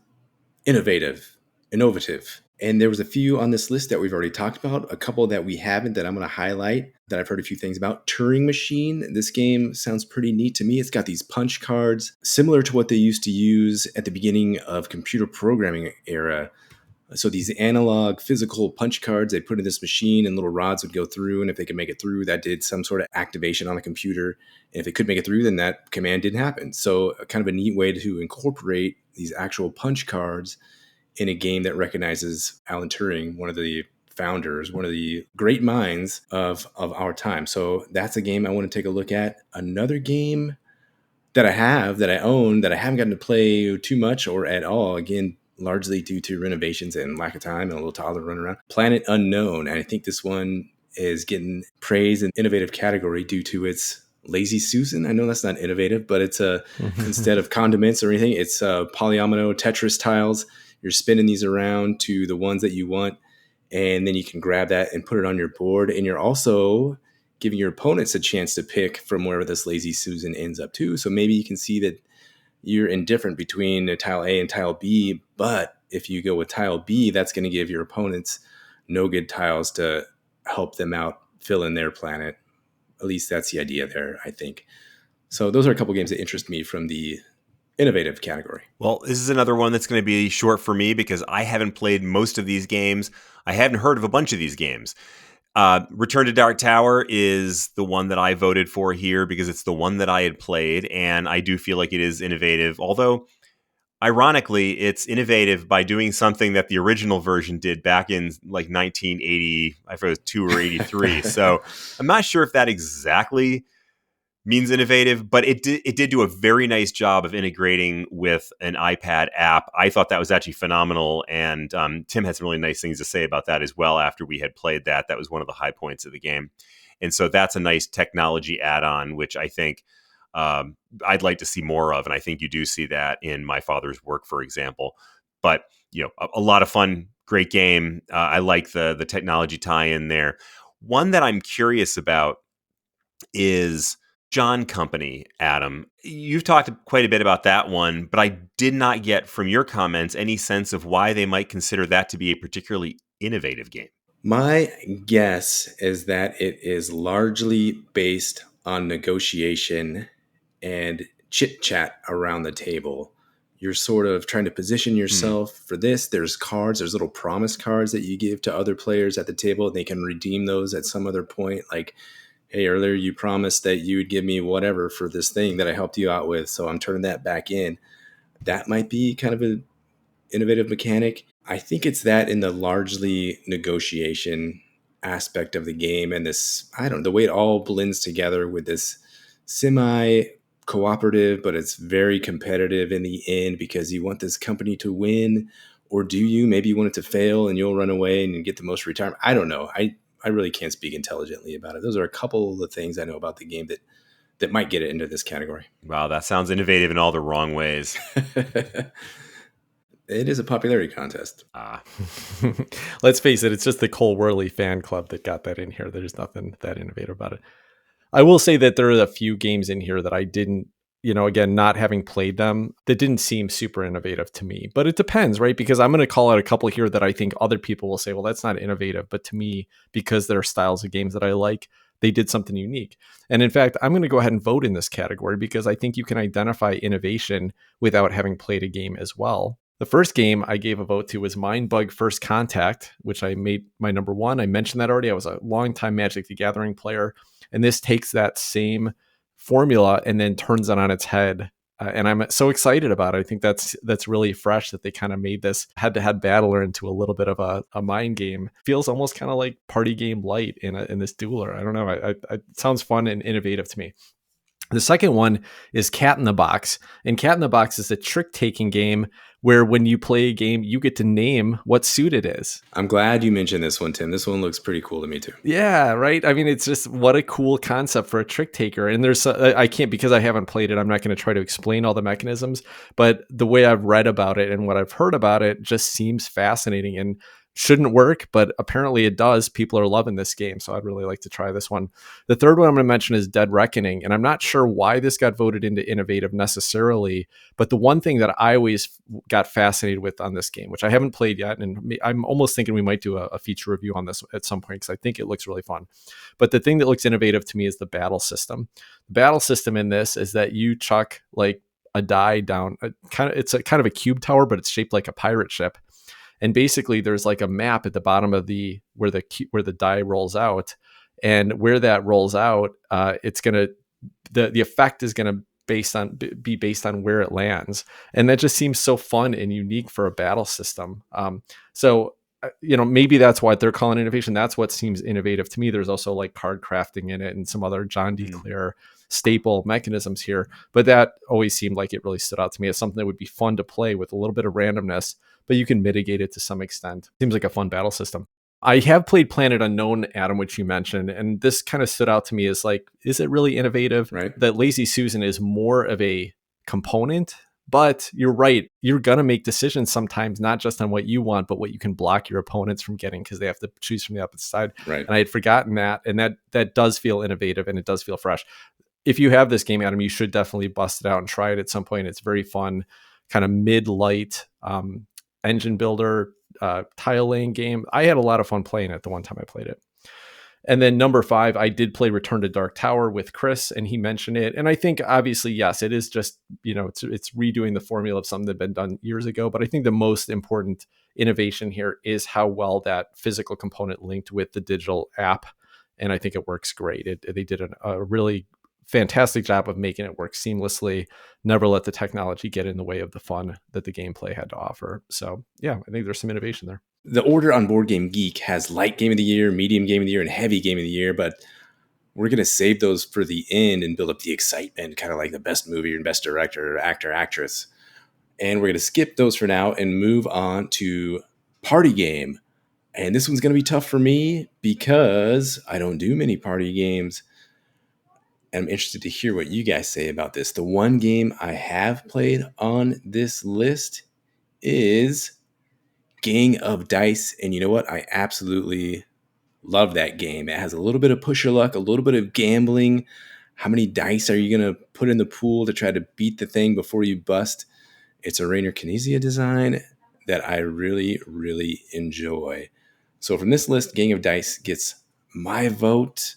innovative. And there was a few on this list that we've already talked about, a couple that we haven't that I'm going to highlight that I've heard a few things about. Turing Machine. This game sounds pretty neat to me. It's got these punch cards similar to what they used to use at the beginning of computer programming era. So these analog physical punch cards, they put in this machine and little rods would go through. And if they could make it through, that did some sort of activation on the computer. And if it could make it through, then that command didn't happen. So kind of a neat way to incorporate these actual punch cards in a game that recognizes Alan Turing, one of the founders, one of the great minds of our time. So that's a game I want to take a look at. Another game that I own, that I haven't gotten to play too much or at all, again, largely due to renovations and lack of time and a little toddler running around. Planet Unknown. And I think this one is getting praise in innovative category due to its Lazy Susan. I know that's not innovative, but it's instead of condiments or anything, it's polyomino Tetris tiles. You're spinning these around to the ones that you want, and then you can grab that and put it on your board. And you're also giving your opponents a chance to pick from wherever this Lazy Susan ends up to. So maybe you can see that you're indifferent between tile A and tile B, but if you go with tile B, that's going to give your opponents no good tiles to help them out fill in their planet. At least that's the idea there, I think. So those are a couple games that interest me from the innovative category. Well, this is another one that's going to be short for me because I haven't played most of these games. I hadn't heard of a bunch of these games. Return to Dark Tower is the one that I voted for here because it's the one that I had played, and I do feel like it is innovative. Although, ironically, it's innovative by doing something that the original version did back in like 1980, I forget, it was 2 or 83. So I'm not sure if that exactly means innovative, but it did do a very nice job of integrating with an iPad app. I thought that was actually phenomenal, and Tim had some really nice things to say about that as well after we had played that. That was one of the high points of the game, and so that's a nice technology add-on, which I think I'd like to see more of, and I think you do see that in My Father's Work, for example. But a lot of fun, great game. I like the technology tie-in there. One that I'm curious about is John Company, Adam. You've talked quite a bit about that one, but I did not get from your comments any sense of why they might consider that to be a particularly innovative game. My guess is that it is largely based on negotiation and chit chat around the table. You're sort of trying to position yourself for this. There's cards, there's little promise cards that you give to other players at the table, and they can redeem those at some other point. Like, hey, earlier you promised that you would give me whatever for this thing that I helped you out with, so I'm turning that back in. That might be kind of an innovative mechanic. I think it's that in the largely negotiation aspect of the game, and this, I don't know, the way it all blends together with this semi cooperative, but it's very competitive in the end because you want this company to win, or do you? Maybe you want it to fail and you'll run away and you get the most retirement. I don't know. I really can't speak intelligently about it. Those are a couple of the things I know about the game that might get it into this category. Wow, that sounds innovative in all the wrong ways. It is a popularity contest. Let's face it, it's just the Cole Worley fan club that got that in here. There's nothing that innovative about it. I will say that there are a few games in here that I didn't, again, not having played them, that didn't seem super innovative to me. But it depends, right? Because I'm going to call out a couple here that I think other people will say, well, that's not innovative. But to me, because they're styles of games that I like, they did something unique. And in fact, I'm going to go ahead and vote in this category because I think you can identify innovation without having played a game as well. The first game I gave a vote to was Mindbug First Contact, which I made my number one. I mentioned that already. I was a longtime Magic the Gathering player. And this takes that same formula and then turns it on its head. And I'm so excited about it. I think that's really fresh that they kind of made this head-to-head battler into a little bit of a mind game. Feels almost kind of like party game light in this dueler. I don't know. It sounds fun and innovative to me. The second one is Cat in the Box. And Cat in the Box is a trick-taking game where when you play a game, you get to name what suit it is. I'm glad you mentioned this one, Tim. This one looks pretty cool to me too. Yeah, right? I mean, it's just what a cool concept for a trick taker. And there's, I can't, because I haven't played it, I'm not going to try to explain all the mechanisms. But the way I've read about it and what I've heard about it just seems fascinating and shouldn't work, but apparently it does. People are loving this game, so I'd really like to try this one. The third one I'm going to mention is Dead Reckoning, and I'm not sure why this got voted into innovative necessarily, but the one thing that I always got fascinated with on this game, which I haven't played yet, and I'm almost thinking we might do a feature review on this at some point because I think it looks really fun. But the thing that looks innovative to me is the battle system. The battle system in this is that you chuck like a die down, it's a kind of a cube tower, but it's shaped like a pirate ship. And basically there's like a map at the bottom of where the die rolls out, and where that rolls out, it's going to, the effect is going to be based on where it lands. And that just seems so fun and unique for a battle system. So maybe that's what they're calling innovation. That's what seems innovative to me. There's also like card crafting in it and some other John D. Clare staple mechanisms here. But that always seemed like it really stood out to me as something that would be fun to play with a little bit of randomness, but you can mitigate it to some extent. Seems like a fun battle system. I have played Planet Unknown, Adam, which you mentioned, and this kind of stood out to me as like, is it really innovative? Right. That Lazy Susan is more of a component, but you're right. You're going to make decisions sometimes, not just on what you want, but what you can block your opponents from getting because they have to choose from the opposite side. Right. And I had forgotten that, and that does feel innovative and it does feel fresh. If you have this game, Adam, you should definitely bust it out and try it at some point. It's very fun, kind of mid-light engine builder, tile laying game. I had a lot of fun playing it the one time I played it. And then number 5, I did play Return to Dark Tower with Chris, and he mentioned it. And I think obviously, yes, it is just, it's redoing the formula of something that had been done years ago. But I think the most important innovation here is how well that physical component linked with the digital app. And I think it works great. They did a really fantastic job of making it work seamlessly, never let the technology get in the way of the fun that the gameplay had to offer. So yeah, I think there's some innovation there. The order on Board Game Geek has light game of the year, medium game of the year, and heavy game of the year, but we're going to save those for the end and build up the excitement, kind of like the best movie and best director, actor, actress. And we're going to skip those for now and move on to Party Game. And this one's going to be tough for me because I don't do many party games. And I'm interested to hear what you guys say about this. The one game I have played on this list is Gang of Dice. And you know what? I absolutely love that game. It has a little bit of push your luck, a little bit of gambling. How many dice are you going to put in the pool to try to beat the thing before you bust? It's a Rainer Knizia design that I really, really enjoy. So from this list, Gang of Dice gets my vote.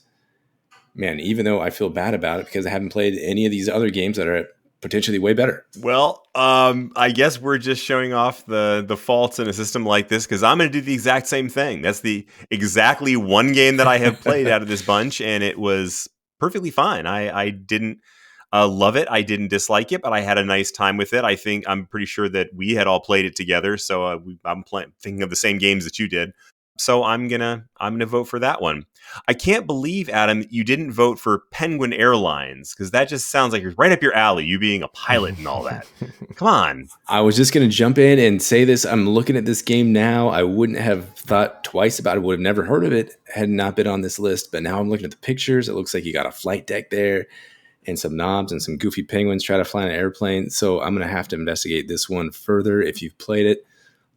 Man, even though I feel bad about it because I haven't played any of these other games that are potentially way better. Well, I guess we're just showing off the faults in a system like this because I'm going to do the exact same thing. That's the exactly one game that I have played out of this bunch, and it was perfectly fine. I didn't love it. I didn't dislike it, but I had a nice time with it. I'm pretty sure that we had all played it together, so I'm thinking of the same games that you did. So I'm gonna vote for that one. I can't believe, Adam, you didn't vote for Penguin Airlines because that just sounds like it's right up your alley. You being a pilot and all that. Come on. I was just gonna jump in and say this. I'm looking at this game now. I wouldn't have thought twice about it. Would have never heard of it had not been on this list. But now I'm looking at the pictures. It looks like you got a flight deck there and some knobs and some goofy penguins try to fly an airplane. So I'm gonna have to investigate this one further. If you've played it,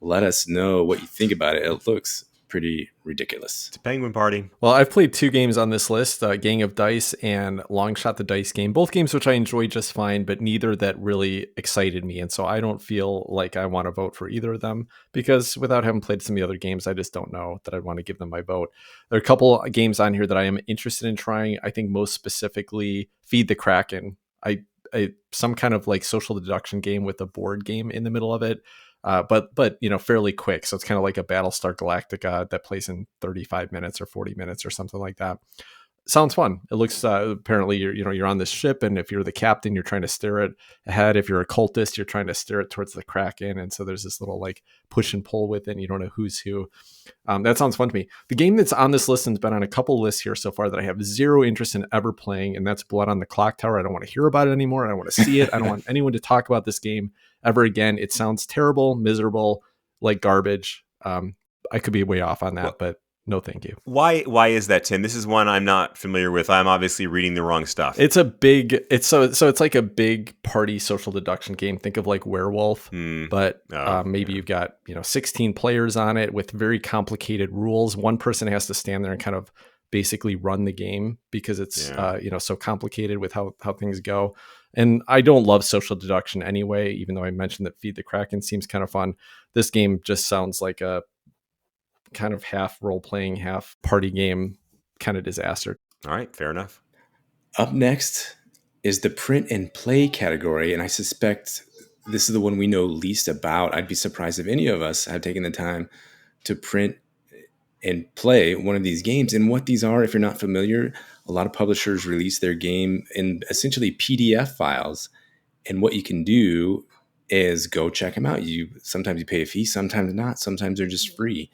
let us know what you think about it. It looks pretty ridiculous. It's a penguin party. Well, I've played 2 games on this list, Gang of Dice and Long Shot the Dice Game, both games which I enjoyed just fine, but neither that really excited me. And so I don't feel like I want to vote for either of them because without having played some of the other games, I just don't know that I'd want to give them my vote. There are a couple of games on here that I am interested in trying. I think most specifically Feed the Kraken. I some kind of like social deduction game with a board game in the middle of it. But fairly quick. So it's kind of like a Battlestar Galactica that plays in 35 minutes or 40 minutes or something like that. Sounds fun. It looks apparently you're on this ship, and if you're the captain, you're trying to steer it ahead. If you're a cultist, you're trying to steer it towards the Kraken, and so there's this little like push and pull with it. And you don't know who's who. That sounds fun to me. The game that's on this list and has been on a couple lists here so far that I have zero interest in ever playing, and that's Blood on the Clock Tower. I don't want to hear about it anymore. I don't want to see it. I don't want anyone to talk about this game ever again. It sounds terrible, miserable, like garbage. I could be way off on that, but no, thank you. Why is that, Tim? This is one I'm not familiar with. I'm obviously reading the wrong stuff. It's like a big party social deduction game. Think of like Werewolf, but maybe you've got 16 players on it with very complicated rules. One person has to stand there and kind of basically run the game because it's so complicated with how things go. And I don't love social deduction anyway, even though I mentioned that Feed the Kraken seems kind of fun. This game just sounds like a kind of half role-playing, half party game kind of disaster. All right, fair enough. Up next is the print and play category, and I suspect this is the one we know least about. I'd be surprised if any of us had taken the time to print and play one of these games. And what these are, if you're not familiar, a lot of publishers release their game in essentially PDF files. And what you can do is go check them out. Sometimes you pay a fee, sometimes not. Sometimes they're just free.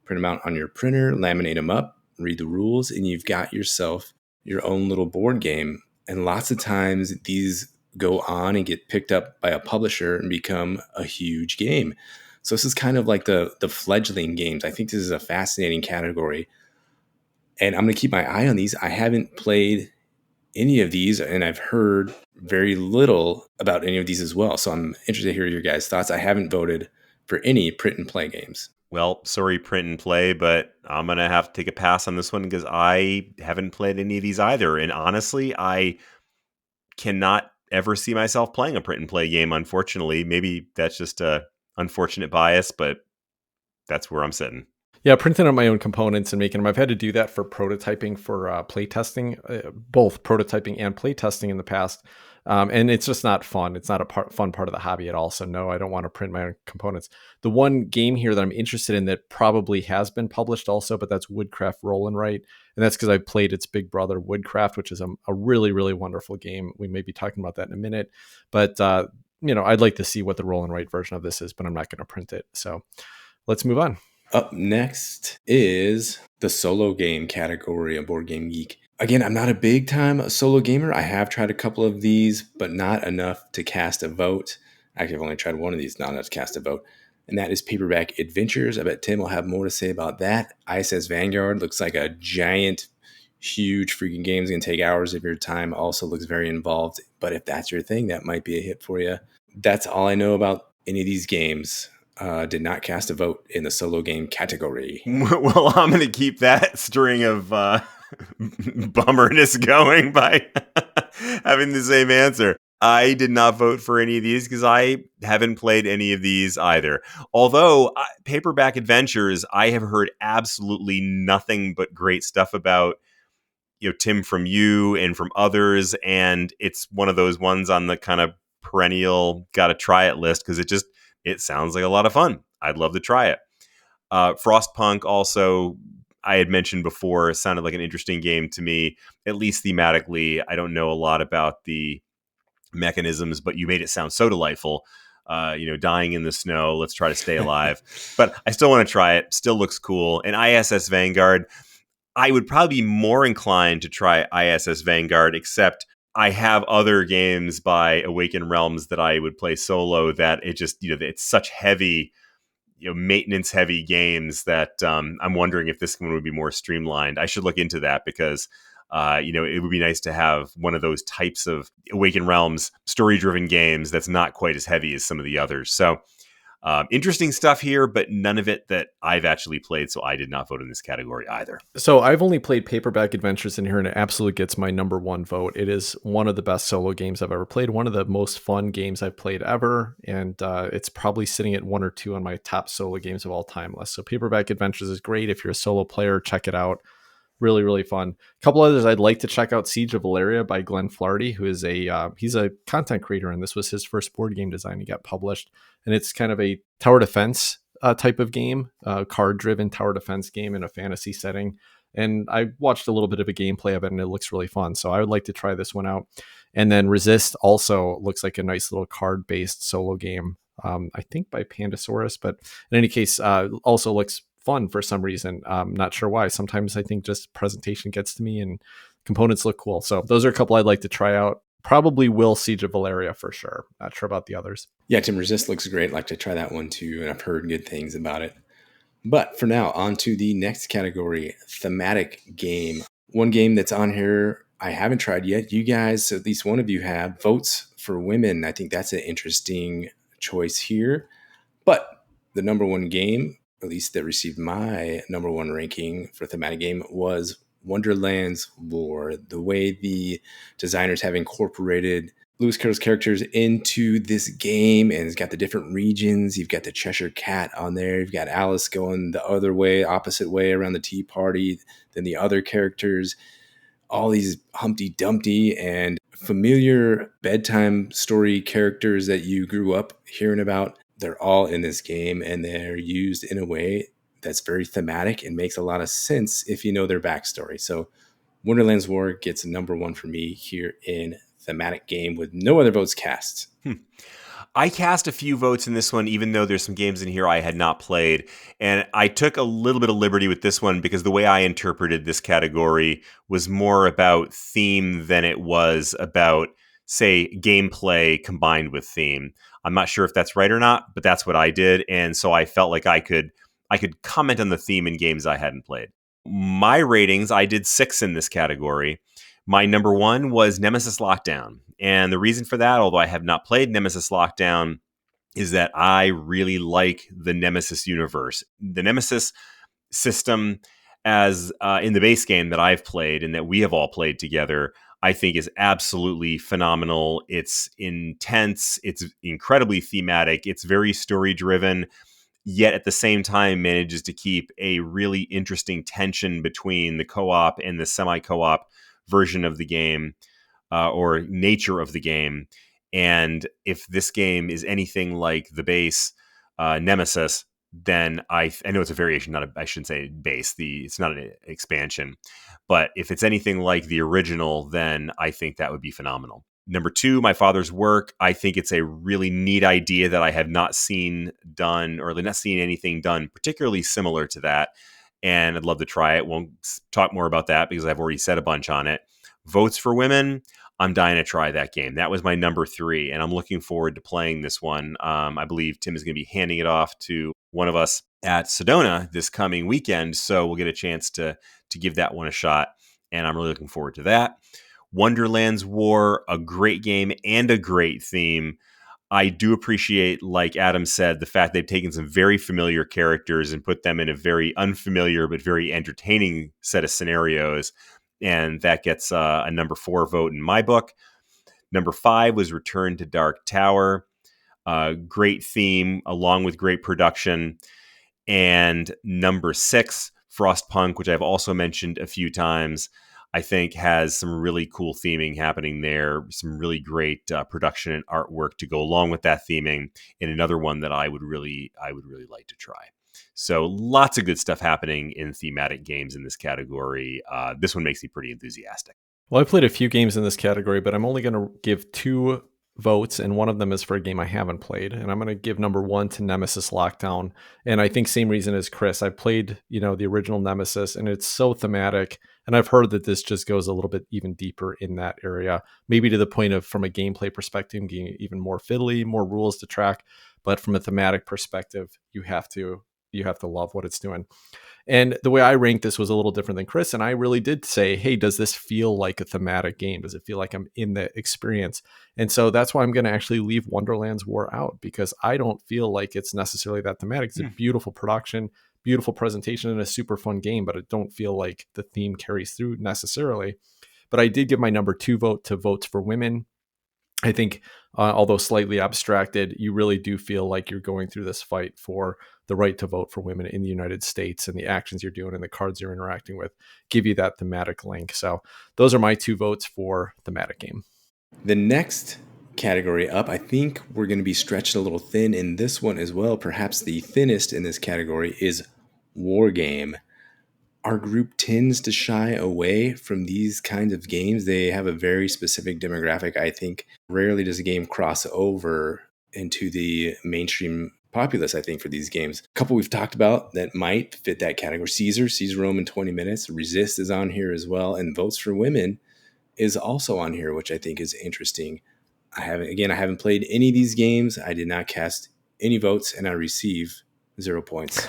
Print them out on your printer, laminate them up, read the rules, and you've got yourself your own little board game. And lots of times these go on and get picked up by a publisher and become a huge game. So this is kind of like the fledgling games. I think this is a fascinating category. And I'm going to keep my eye on these. I haven't played any of these, and I've heard very little about any of these as well. So I'm interested to hear your guys' thoughts. I haven't voted for any print and play games. Well, sorry, print and play, but I'm going to have to take a pass on this one because I haven't played any of these either. And honestly, I cannot ever see myself playing a print and play game, unfortunately. Maybe that's just a unfortunate bias, but that's where I'm sitting. Yeah, printing out my own components and making them. I've had to do that for prototyping for playtesting, both prototyping and playtesting in the past. And it's just not fun. It's not a fun part of the hobby at all. So no, I don't want to print my own components. The one game here that I'm interested in that probably has been published also, but that's Woodcraft Roll and Write. And that's because I played its big brother Woodcraft, which is a really, really wonderful game. We may be talking about that in a minute. But, I'd like to see what the roll and write version of this is, but I'm not going to print it. So let's move on. Up next is the solo game category of Board Game Geek. Again, I'm not a big time solo gamer. I have tried a couple of these, but not enough to cast a vote. Actually, I've only tried one of these, not enough to cast a vote. And that is Paperback Adventures. I bet Tim will have more to say about that. ISS Vanguard looks like a giant, huge freaking game. It's going to take hours of your time. Also looks very involved. But if that's your thing, that might be a hit for you. That's all I know about any of these games. Did not cast a vote in the solo game category. Well, I'm going to keep that string of bummerness going by having the same answer. I did not vote for any of these because I haven't played any of these either. Although Paperback Adventures, I have heard absolutely nothing but great stuff about. Tim, from you and from others, and it's one of those ones on the kind of perennial gotta try it list because it sounds like a lot of fun. I'd love to try it. Frostpunk also, I had mentioned before, sounded like an interesting game to me, at least thematically. I don't know a lot about the mechanisms, but you made it sound so delightful. Dying in the snow, let's try to stay alive. But I still want to try it. Still looks cool. And ISS Vanguard, I would probably be more inclined to try ISS Vanguard, except I have other games by Awakened Realms that I would play solo that it just, it's such heavy, maintenance heavy games that I'm wondering if this one would be more streamlined. I should look into that because, it would be nice to have one of those types of Awakened Realms story driven games that's not quite as heavy as some of the others. So interesting stuff here, but none of it that I've actually played, so I did not vote in this category either. So I've only played Paperback Adventures in here, and it absolutely gets my number one vote. It is one of the best solo games I've ever played, one of the most fun games I've played ever, and it's probably sitting at 1 or 2 on my top solo games of all time list. So Paperback Adventures is great. If you're a solo player, check it out. Really, really fun. A couple others I'd like to check out: Siege of Valeria by Glenn Flaherty, who is he's a content creator, and this was his first board game design he got published. And it's kind of a tower defense type of game, card-driven tower defense game in a fantasy setting. And I watched a little bit of a gameplay of it, and it looks really fun. So I would like to try this one out. And then Resist also looks like a nice little card-based solo game, I think by Pandasaurus. But in any case, also looks fun for some reason. Not sure why. Sometimes I think just presentation gets to me and components look cool. So those are a couple I'd like to try out. Probably will Siege of Valeria for sure. Not sure about the others. Yeah, Tim, Resist looks great. I'd like to try that one too, and I've heard good things about it. But for now, on to the next category, Thematic Game. One game that's on here I haven't tried yet. You guys, at least one of you have, Votes for Women. I think that's an interesting choice here. But the number one game, at least that received my number one ranking for Thematic Game, was Wonderland's Lore. The way the designers have incorporated Lewis Carroll's characters into this game, and it's got the different regions. You've got the Cheshire Cat on there. You've got Alice going the other way, opposite way around the tea party than the other characters. All these Humpty Dumpty and familiar bedtime story characters that you grew up hearing about. They're all in this game, and they're used in a way that's very thematic and makes a lot of sense if you know their backstory. So Wonderland's War gets number one for me here in Thematic Game with no other votes cast. I cast a few votes in this one, even though there's some games in here I had not played. And I took a little bit of liberty with this one because the way I interpreted this category was more about theme than it was about, say, gameplay combined with theme. I'm not sure if that's right or not, but that's what I did. And so I felt like I could comment on the theme in games I hadn't played. My ratings, I did 6 in this category. My number one was Nemesis Lockdown. And the reason for that, although I have not played Nemesis Lockdown, is that I really like the Nemesis universe. The Nemesis system, as in the base game that I've played and that we have all played together, I think is absolutely phenomenal. It's intense. It's incredibly thematic. It's very story driven. yet at the same time manages to keep a really interesting tension between the co-op and the semi-co-op version of the game, or nature of the game. And if this game is anything like the base Nemesis, then I know it's a variation, I shouldn't say base. It's not an expansion, but if it's anything like the original, then I think that would be phenomenal. Number 2, My Father's Work. I think it's a really neat idea that I have not seen done, or not seen anything done particularly similar to that. And I'd love to try it. Won't talk more about that because I've already said a bunch on it. Votes for Women. I'm dying to try that game. That was my number 3, and I'm looking forward to playing this one. I believe Tim is going to be handing it off to one of us at Sedona this coming weekend, so we'll get a chance to give that one a shot, and I'm really looking forward to that. Wonderland's War, a great game and a great theme. I do appreciate, like Adam said, the fact they've taken some very familiar characters and put them in a very unfamiliar but very entertaining set of scenarios. And that gets a number 4 vote in my book. Number 5 was Return to Dark Tower. Great theme, along with great production. And number 6, Frostpunk, which I've also mentioned a few times, I think has some really cool theming happening there, some really great production and artwork to go along with that theming, and another one that I would really like to try. So lots of good stuff happening in thematic games in this category. This one makes me pretty enthusiastic. Well, I played a few games in this category, but I'm only going to give 2 votes, and one of them is for a game I haven't played. And I'm going to give number 1 to Nemesis Lockdown. And I think same reason as Chris. I played, the original Nemesis, and it's so thematic. And I've heard that this just goes a little bit even deeper in that area, maybe to the point of, from a gameplay perspective, getting even more fiddly, more rules to track. But from a thematic perspective, you have to love what it's doing. And the way I ranked this was a little different than Chris. And I really did say, hey, does this feel like a thematic game? Does it feel like I'm in the experience? And so that's why I'm going to actually leave Wonderland's War out, because I don't feel like it's necessarily that thematic. It's a beautiful production, beautiful presentation, and a super fun game, but I don't feel like the theme carries through necessarily. But I did give my number 2 vote to Votes for Women. I think, although slightly abstracted, you really do feel like you're going through this fight for the right to vote for women in the United States, and the actions you're doing and the cards you're interacting with give you that thematic link. So those are my 2 votes for Thematic Game. The next category up, I think we're going to be stretched a little thin in this one as well. Perhaps the thinnest in this category is War Game. Our group tends to shy away from these kinds of games. They have a very specific demographic. I think rarely does a game cross over into the mainstream populace, I think, for these games. A couple we've talked about that might fit that category. Seize Rome in 20 minutes. Resist is on here as well. And Votes for Women is also on here, which I think is interesting. I haven't played any of these games. I did not cast any votes, and I receive 0 points.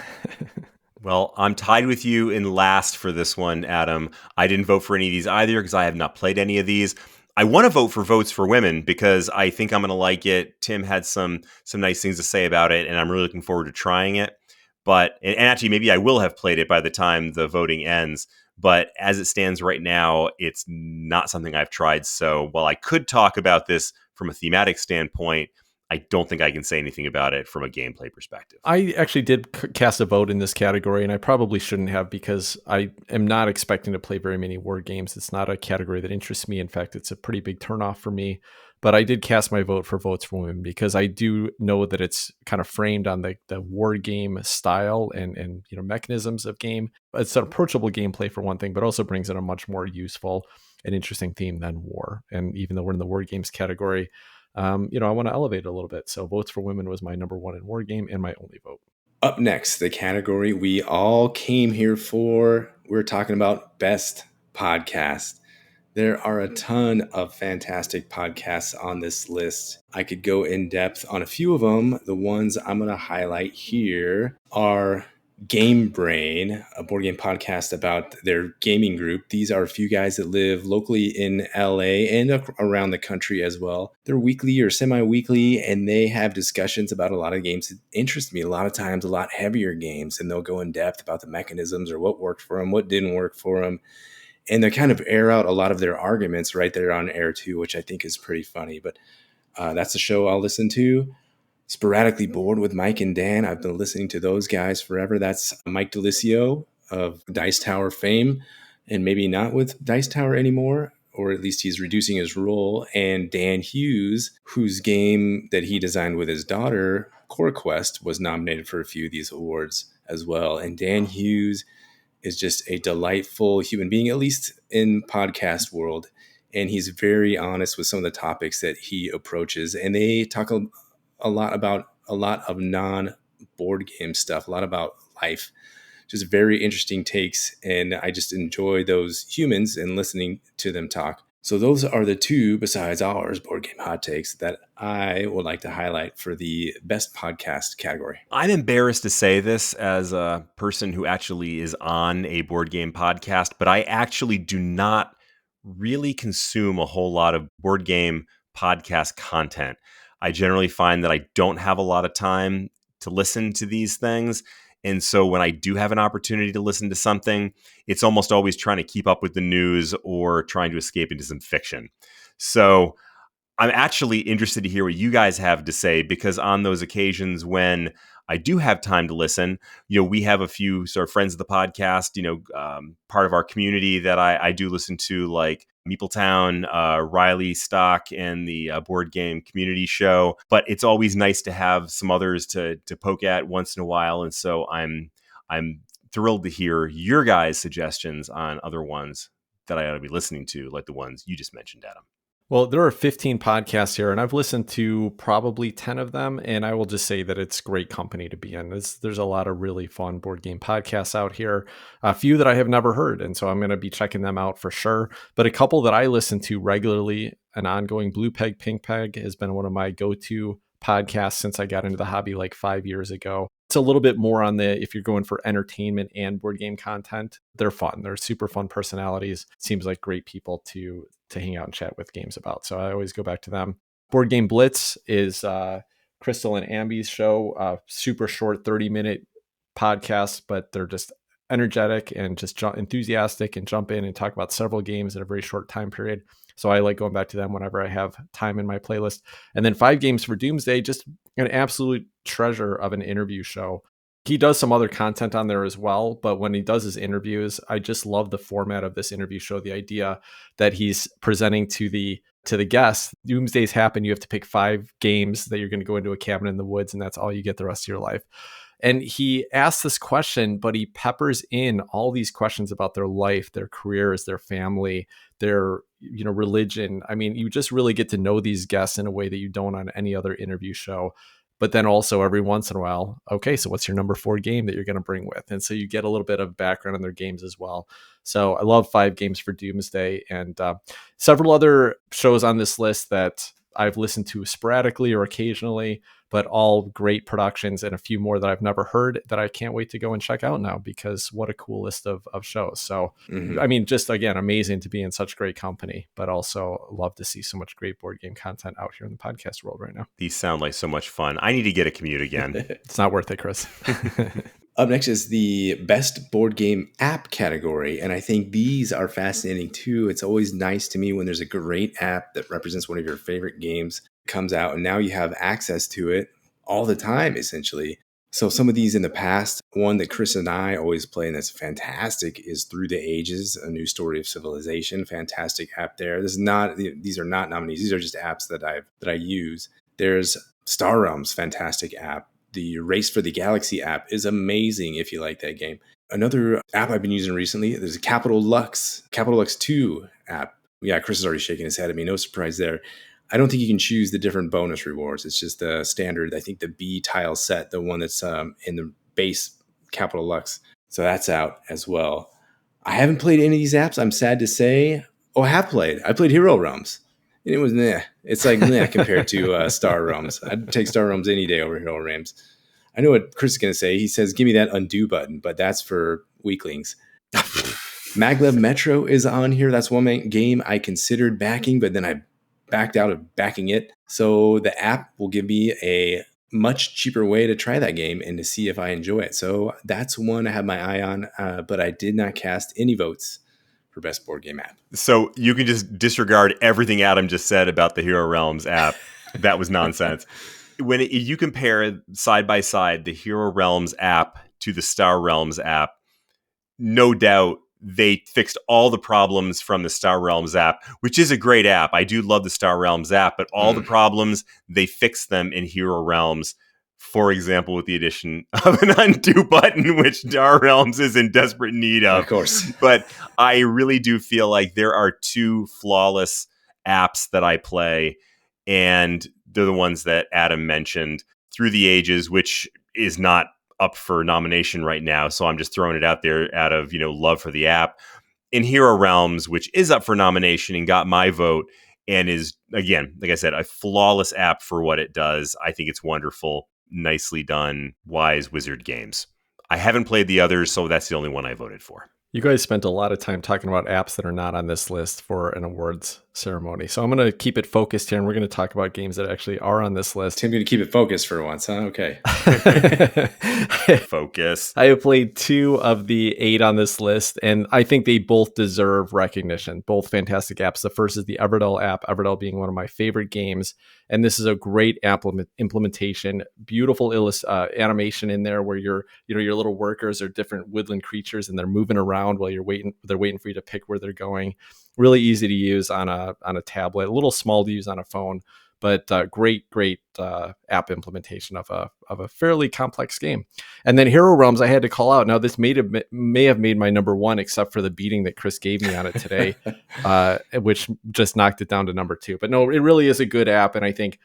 Well, I'm tied with you in last for this one, Adam. I didn't vote for any of these either because I have not played any of these. I want to vote for Votes for Women because I think I'm going to like it. Tim had some nice things to say about it, and I'm really looking forward to trying it. But and actually, maybe I will have played it by the time the voting ends. But as it stands right now, it's not something I've tried. So while I could talk about this from a thematic standpoint, I don't think I can say anything about it from a gameplay perspective. I actually did cast a vote in this category, and I probably shouldn't have, because I am not expecting to play very many war games. It's not a category that interests me. In fact, it's a pretty big turnoff for me. But I did cast my vote for Votes for Women because I do know that it's kind of framed on the war game style and mechanisms of game. It's an approachable gameplay for one thing, but also brings in a much more useful and interesting theme than war. And even though we're in the war games category, I want to elevate it a little bit. So Votes for Women was my number 1 in War Game and my only vote. Up next, the category we all came here for. We're talking about Best Podcast. There are a ton of fantastic podcasts on this list. I could go in depth on a few of them. The ones I'm going to highlight here are Game Brain, a board game podcast about their gaming group. These are a few guys that live locally in LA and around the country as well. They're weekly or semi-weekly, and they have discussions about a lot of games that interest me. A lot of times, a lot heavier games, and they'll go in depth about the mechanisms or what worked for them, what didn't work for them. And they kind of air out a lot of their arguments right there on air too, which I think is pretty funny. But that's a show I'll listen to. Sporadically Bored with Mike and Dan. I've been listening to those guys forever. That's Mike DeLisio of Dice Tower fame, and maybe not with Dice Tower anymore, or at least he's reducing his role. And Dan Hughes, whose game that he designed with his daughter, Core Quest, was nominated for a few of these awards as well. And Dan Hughes is just a delightful human being, at least in podcast world. And he's very honest with some of the topics that he approaches. And they talk a lot about a lot of non-board game stuff, a lot about life, just very interesting takes. And I just enjoy those humans and listening to them talk. So those are the two, besides ours, Board Game Hot Takes, that I would like to highlight for the best podcast category. I'm embarrassed to say this as a person who actually is on a board game podcast, but I actually do not really consume a whole lot of board game podcast content. I generally find that I don't have a lot of time to listen to these things. And so when I do have an opportunity to listen to something, it's almost always trying to keep up with the news or trying to escape into some fiction. So I'm actually interested to hear what you guys have to say, because on those occasions when I do have time to listen, we have a few sort of friends of the podcast, part of our community that I do listen to, like Meepletown, Riley Stock, and the Board Game Community Show. But it's always nice to have some others to poke at once in a while. And so I'm thrilled to hear your guys' suggestions on other ones that I ought to be listening to, like the ones you just mentioned, Adam. Well, there are 15 podcasts here, and I've listened to probably 10 of them, and I will just say that it's great company to be in. There's a lot of really fun board game podcasts out here, a few that I have never heard, and so I'm going to be checking them out for sure. But a couple that I listen to regularly, an ongoing Blue Peg, Pink Peg has been one of my go-to podcasts since I got into the hobby like 5 years ago. It's a little bit more on if you're going for entertainment and board game content, they're fun. They're super fun personalities. Seems like great people to hang out and chat with games about. So I always go back to them. Board Game Blitz is Crystal and Ambi's show, super short 30-minute podcast, but they're just energetic and just enthusiastic and jump in and talk about several games in a very short time period. So I like going back to them whenever I have time in my playlist. And then 5 Games for Doomsday, just an absolute treasure of an interview show. He does some other content on there as well, but when he does his interviews, I just love the format of this interview show. The idea that he's presenting to the guests, Doomsdays happen, you have to pick 5 games that you're going to go into a cabin in the woods, and that's all you get the rest of your life. And he asks this question, but he peppers in all these questions about their life, their careers, their family, their religion. I mean, you just really get to know these guests in a way that you don't on any other interview show. But then also every once in a while, okay, so what's your number 4 game that you're going to bring with? And so you get a little bit of background on their games as well. So I love 5 Games for Doomsday, and several other shows on this list that I've listened to sporadically or occasionally, but all great productions, and a few more that I've never heard that I can't wait to go and check out now, because what a cool list of shows. So, I mean, just again, amazing to be in such great company, but also love to see so much great board game content out here in the podcast world right now. These sound like so much fun. I need to get a commute again. It's not worth it, Chris. Up next is the best board game app category. And I think these are fascinating too. It's always nice to me when there's a great app that represents one of your favorite games comes out, and now you have access to it all the time, essentially. So some of these in the past, one that Chris and I always play and that's fantastic is Through the Ages, A New Story of Civilization. Fantastic app there. These are not nominees. These are just apps that I use. There's Star Realms, fantastic app. The Race for the Galaxy app is amazing if you like that game. Another app I've been using recently, there's a Capital Lux 2 app. Yeah, Chris is already shaking his head at me. No surprise there. I don't think you can choose the different bonus rewards. It's just the standard, I think the B tile set, the one that's in the base Capital Lux. So that's out as well. I haven't played any of these apps, I'm sad to say. Oh, I have played. I played Hero Realms. And it was It's like compared to Star Realms. I'd take Star Realms any day over Hero Realms. I know what Chris is going to say. He says, give me that undo button, but that's for weaklings. Maglev Metro is on here. That's one game I considered backing, but then I backed out of backing it. So the app will give me a much cheaper way to try that game and to see if I enjoy it. So that's one I have my eye on, but I did not cast any votes for best board game app. So you can just disregard everything Adam just said about the Hero Realms app. That was nonsense. You compare side by side the Hero Realms app to the Star Realms app, no doubt they fixed all the problems from the Star Realms app, which is a great app. I do love the Star Realms app, but all the problems, they fixed them in Hero Realms. For example, with the addition of an undo button, which Star Realms is in desperate need of. Of course. But I really do feel like there are two flawless apps that I play, and they're the ones that Adam mentioned. Through the Ages, which is not up for nomination right now, so I'm just throwing it out there out of love for the app. In Hero Realms, which is up for nomination and got my vote, and is, again, like I said, a flawless app for what it does. I think it's wonderful, nicely done, wise Wizard Games. I haven't played the others, so that's the only one I voted for. You guys spent a lot of time talking about apps that are not on this list for an awards ceremony. So I'm going to keep it focused here, and we're going to talk about games that actually are on this list. Tim's going to keep it focused for once, huh? Okay. Focus. I have played 2 of the 8 on this list, and I think they both deserve recognition. Both fantastic apps. The first is the Everdell app, Everdell being one of my favorite games. And this is a great app implementation, beautiful animation in there where your little workers are different woodland creatures and they're moving around while they're waiting for you to pick where they're going. Really easy to use on a tablet, a little small to use on a phone, but great app implementation of a fairly complex game. And then Hero Realms, I had to call out. Now, this may have made my number 1, except for the beating that Chris gave me on it today, which just knocked it down to number 2. But no, it really is a good app, and I think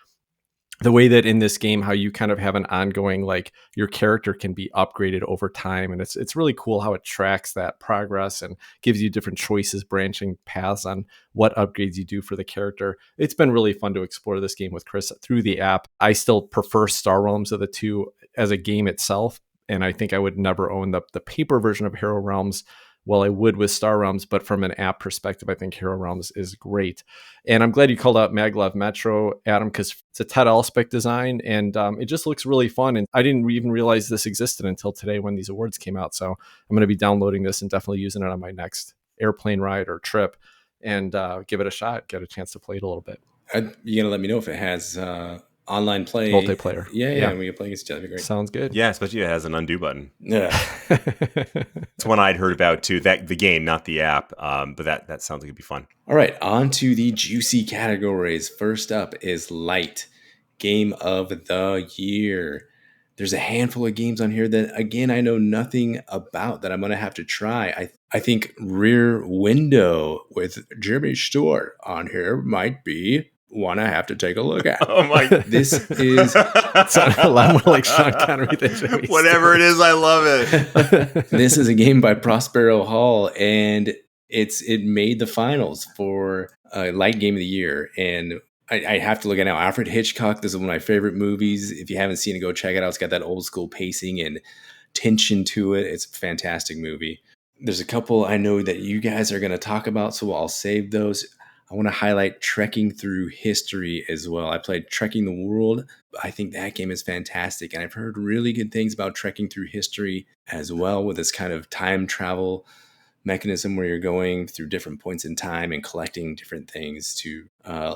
the way that in this game, how you kind of have an ongoing, like, your character can be upgraded over time. And it's really cool how it tracks that progress and gives you different choices, branching paths on what upgrades you do for the character. It's been really fun to explore this game with Chris through the app. I still prefer Star Realms of the 2 as a game itself. And I think I would never own the paper version of Hero Realms. Well, I would with Star Realms, but from an app perspective, I think Hero Realms is great. And I'm glad you called out Maglev Metro, Adam, because it's a Ted Alspec design, and it just looks really fun. And I didn't even realize this existed until today when these awards came out. So I'm going to be downloading this and definitely using it on my next airplane ride or trip, and give it a shot, get a chance to play it a little bit. You're going to let me know if it has online play. Multiplayer. Yeah. We can play against each other. That'd be great. Sounds good. Yeah, especially if it has an undo button. Yeah. It's one I'd heard about too. The game, not the app. But that sounds like it'd be fun. All right, on to the juicy categories. First up is Light, Game of the Year. There's a handful of games on here that, again, I know nothing about that I'm going to have to try. I think Rear Window with Jimmy Stewart on here might be one I have to take a look at. Oh my! This is a lot more like Sean Connery than Jimmy Whatever it is, I love it. This is a game by Prospero Hall, and it made the finals for Light Game of the Year. And I have to look at it now. Alfred Hitchcock, this is one of my favorite movies. If you haven't seen it, go check it out. It's got that old school pacing and tension to it. It's a fantastic movie. There's a couple I know that you guys are going to talk about, so I'll save those. I want to highlight Trekking Through History as well. I played Trekking the World. I think that game is fantastic. And I've heard really good things about Trekking Through History as well, with this kind of time travel mechanism where you're going through different points in time and collecting different things to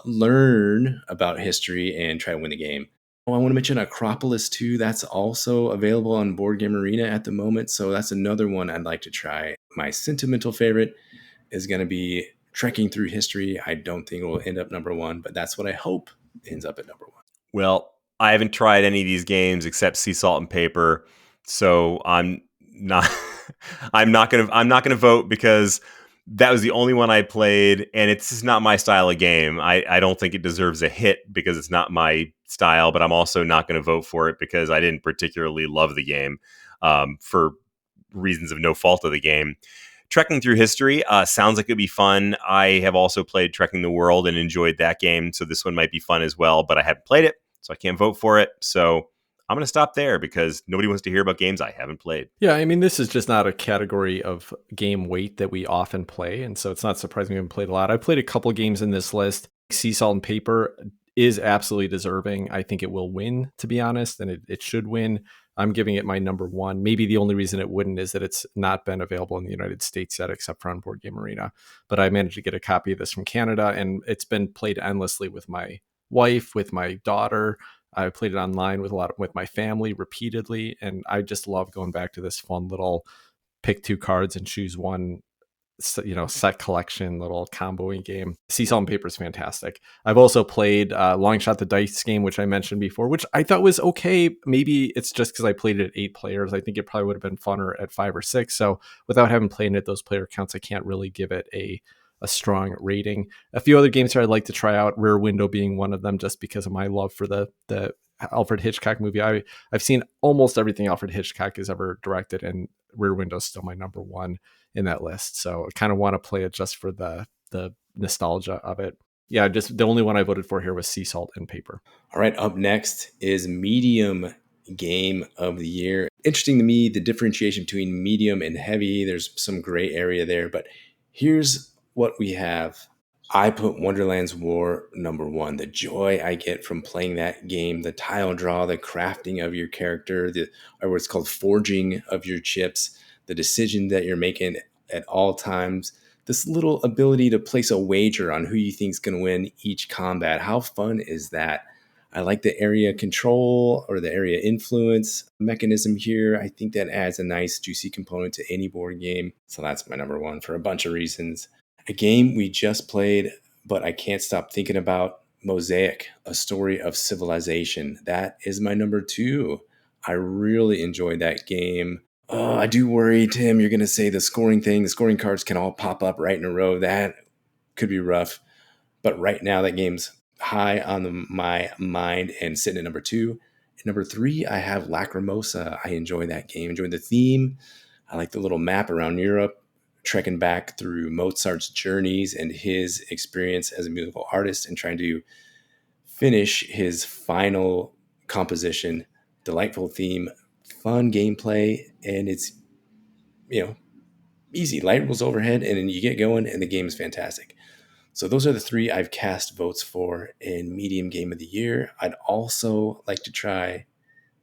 learn about history and try to win the game. Oh, I want to mention Acropolis 2. That's also available on Board Game Arena at the moment. So that's another one I'd like to try. My sentimental favorite is going to be Trekking Through History. I don't think it will end up number 1, but that's what I hope ends up at number 1. Well, I haven't tried any of these games except Sea Salt and Paper, so I'm not gonna vote because that was the only one I played, and it's just not my style of game. I don't think it deserves a hit because it's not my style, but I'm also not going to vote for it because I didn't particularly love the game for reasons of no fault of the game. Trekking Through History sounds like it'd be fun. I have also played Trekking the World and enjoyed that game, so this one might be fun as well, but I haven't played it, so I can't vote for it. So I'm going to stop there because nobody wants to hear about games I haven't played. Yeah, I mean, this is just not a category of game weight that we often play, and so it's not surprising we haven't played a lot. I played a couple games in this list. Sea Salt and Paper is absolutely deserving. I think it will win, to be honest, and it should win. I'm giving it my number 1. Maybe the only reason it wouldn't is that it's not been available in the United States yet, except for on Board Game Arena. But I managed to get a copy of this from Canada, and it's been played endlessly with my wife, with my daughter. I played it online with my family repeatedly, and I just love going back to this fun little pick two cards and choose one, set collection little comboing game. Sea Salt and Paper is fantastic. I've also played Long Shot the Dice game, which I mentioned before, which I thought was okay. Maybe it's just because I played it at 8 players. I think it probably would have been funner at 5 or 6. So without having played it at those player counts, I can't really give it a strong rating. A few other games here I'd like to try out, Rear Window being one of them, just because of my love for the Alfred Hitchcock movie. I've seen almost everything Alfred Hitchcock has ever directed, and Rear Window is still my number one in that list. So I kind of want to play it just for the nostalgia of it. Yeah, just the only one I voted for here was Sea Salt and Paper. All right, up next is Medium Game of the Year. Interesting to me, the differentiation between medium and heavy. There's some gray area there, but here's what we have. I put Wonderland's War number one. The joy I get from playing that game, the tile draw, the crafting of your character, or what's called forging of your chips, the decision that you're making at all times, this little ability to place a wager on who you think is going to win each combat. How fun is that? I like the area control or the area influence mechanism here. I think that adds a nice juicy component to any board game. So that's my number one for a bunch of reasons. A game we just played, but I can't stop thinking about, Mosaic, A Story of Civilization. That is my number two. I really enjoyed that game. Oh, I do worry, Tim, you're going to say the scoring thing. The scoring cards can all pop up right in a row. That could be rough. But right now, that game's high on my mind and sitting at number two. At number three, I have Lacrimosa. I enjoy that game. Enjoy the theme. I like the little map around Europe, trekking back through Mozart's journeys and his experience as a musical artist and trying to finish his final composition. Delightful theme, fun gameplay, and it's, easy. Light rules overhead, and then you get going, and the game is fantastic. So those are the three I've cast votes for in Medium Game of the Year. I'd also like to try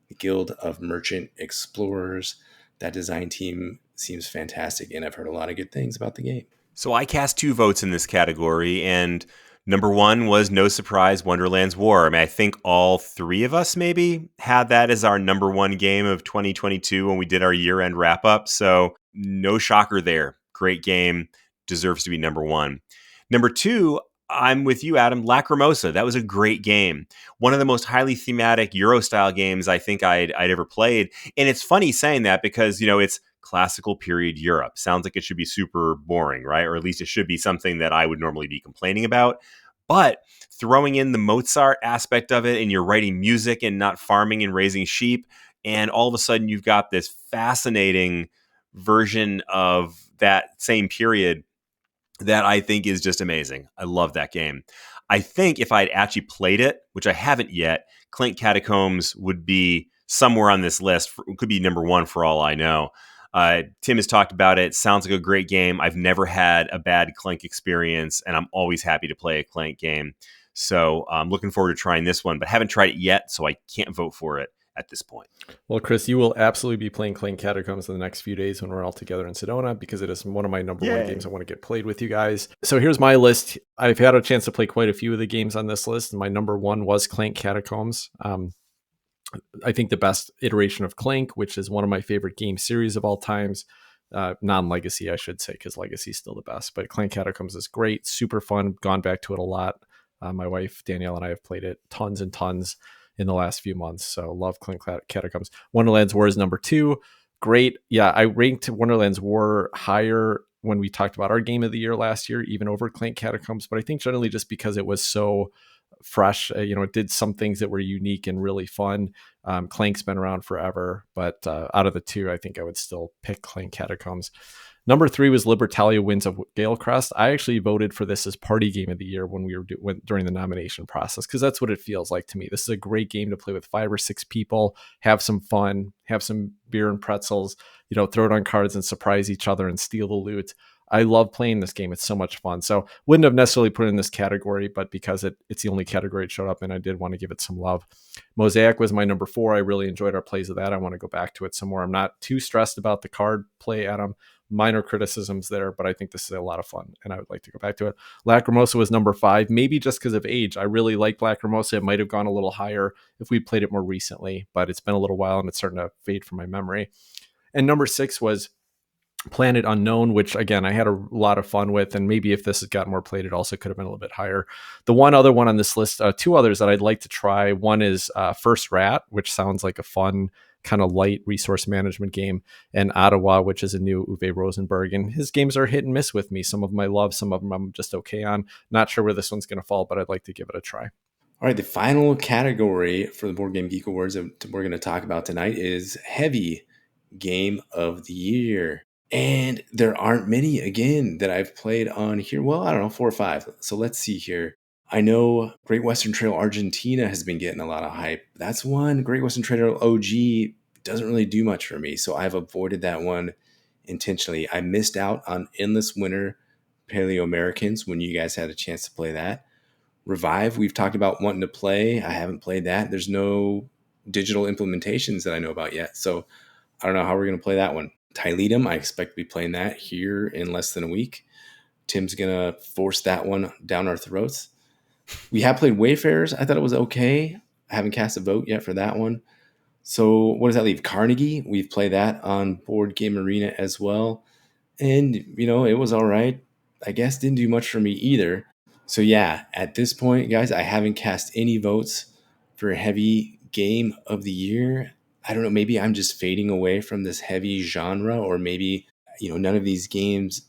the Guild of Merchant Explorers. That design team seems fantastic, and I've heard a lot of good things about the game. So I cast 2 votes in this category, and number one was, no surprise, Wonderland's War. I mean, I think all 3 of us maybe had that as our number one game of 2022 when we did our year-end wrap-up. So no shocker there. Great game. Deserves to be number one. Number 2, I'm with you, Adam. Lacrimosa. That was a great game. One of the most highly thematic Euro-style games I think I'd ever played. And it's funny saying that because, it's classical period Europe. Sounds like it should be super boring, right? Or at least it should be something that I would normally be complaining about. But throwing in the Mozart aspect of it, and you're writing music and not farming and raising sheep, and all of a sudden you've got this fascinating version of that same period that I think is just amazing. I love that game. I think if I'd actually played it, which I haven't yet, Clank Catacombs would be somewhere on this list. It could be number one for all I know. Tim has talked about it. Sounds like a great game. I've never had a bad Clank experience, and I'm always happy to play a Clank game. So I'm looking forward to trying this one, but haven't tried it yet, so I can't vote for it at this point. Well, Chris, you will absolutely be playing Clank Catacombs in the next few days when we're all together in Sedona, because it is one of my number one games I want to get played with you guys. So here's my list. I've had a chance to play quite a few of the games on this list, and my number one was Clank Catacombs. I think the best iteration of Clank, which is one of my favorite game series of all times. Non-Legacy, I should say, because Legacy is still the best. But Clank Catacombs is great, super fun, gone back to it a lot. My wife, Danielle, and I have played it tons and tons in the last few months. So love Clank Catacombs. Wonderland's War is number 2. Great. Yeah, I ranked Wonderland's War higher when we talked about our game of the year last year, even over Clank Catacombs. But I think generally just because it was so fresh, it did some things that were unique and really fun. Clank's been around forever, but out of the 2, I think I would still pick Clank Catacombs. Number 3 was Libertalia Winds of Galecrest. I actually voted for this as party game of the year when we were during the nomination process, because that's what it feels like to me. This is a great game to play with 5 or 6 people, have some fun, have some beer and pretzels, throw it on cards and surprise each other and steal the loot. I love playing this game. It's so much fun. So wouldn't have necessarily put it in this category, but because it's the only category it showed up in, I did want to give it some love. Mosaic was my number 4. I really enjoyed our plays of that. I want to go back to it some more. I'm not too stressed about the card play, Adam. minor criticisms there, but I think this is a lot of fun and I would like to go back to it. Lacrimosa was number 5, maybe just because of age. I really like Lacrimosa. It might have gone a little higher if we played it more recently, but it's been a little while and it's starting to fade from my memory. And number 6 was Planet Unknown, which again, I had a lot of fun with. And maybe if this has got more played, it also could have been a little bit higher. The one other one on this list, 2 others that I'd like to try. One is First Rat, which sounds like a fun, kind of light resource management game, and Ottawa, which is a new Uwe Rosenberg. And his games are hit and miss with me. Some of them I love, some of them I'm just okay on. Not sure where this one's going to fall, but I'd like to give it a try. All right, the final category for the Board Game Geek Awards that we're going to talk about tonight is Heavy Game of the Year. And there aren't many, again, that I've played on here. Well, I don't know, 4 or 5. So let's see here. I know Great Western Trail Argentina has been getting a lot of hype. That's one. Great Western Trail OG doesn't really do much for me, so I've avoided that one intentionally. I missed out on Endless Winter Paleo Americans when you guys had a chance to play that. Revive, we've talked about wanting to play. I haven't played that. There's no digital implementations that I know about yet, so I don't know how we're going to play that one. Tyledum, I expect to be playing that here in less than a week. Tim's going to force that one down our throats. We have played Wayfarers. I thought it was okay. I haven't cast a vote yet for that one. So what does that leave? Carnegie, we've played that on Board Game Arena as well. And, it was all right. I guess didn't do much for me either. So yeah, at this point, guys, I haven't cast any votes for Heavy Game of the Year. I don't know, maybe I'm just fading away from this heavy genre, or maybe, none of these games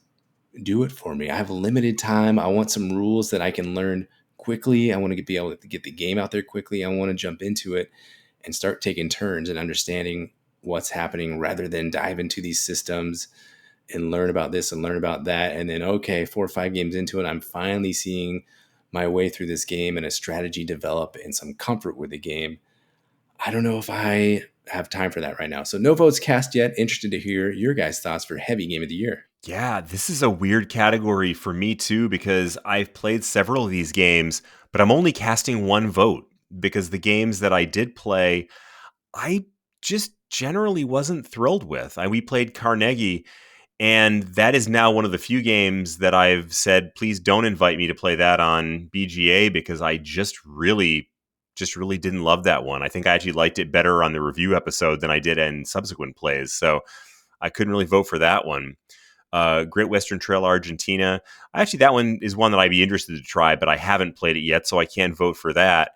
do it for me. I have limited time. I want some rules that I can learn quickly. I want to be able to get the game out there quickly. I want to jump into it and start taking turns and understanding what's happening rather than dive into these systems and learn about this and learn about that. And then, okay, 4 or 5 games into it, I'm finally seeing my way through this game and a strategy develop and some comfort with the game. I don't know if I have time for that right now. So no votes cast yet. Interested to hear your guys' thoughts for Heavy Game of the Year. Yeah, this is a weird category for me too, because I've played several of these games, but I'm only casting 1 vote because the games that I did play, I just generally wasn't thrilled with. We played Carnegie, and that is now one of the few games that I've said, please don't invite me to play that on BGA, because I just really didn't love that one. I think I actually liked it better on the review episode than I did in subsequent plays. So I couldn't really vote for that one. Great Western Trail Argentina. Actually, that one is one that I'd be interested to try, but I haven't played it yet, so I can't vote for that.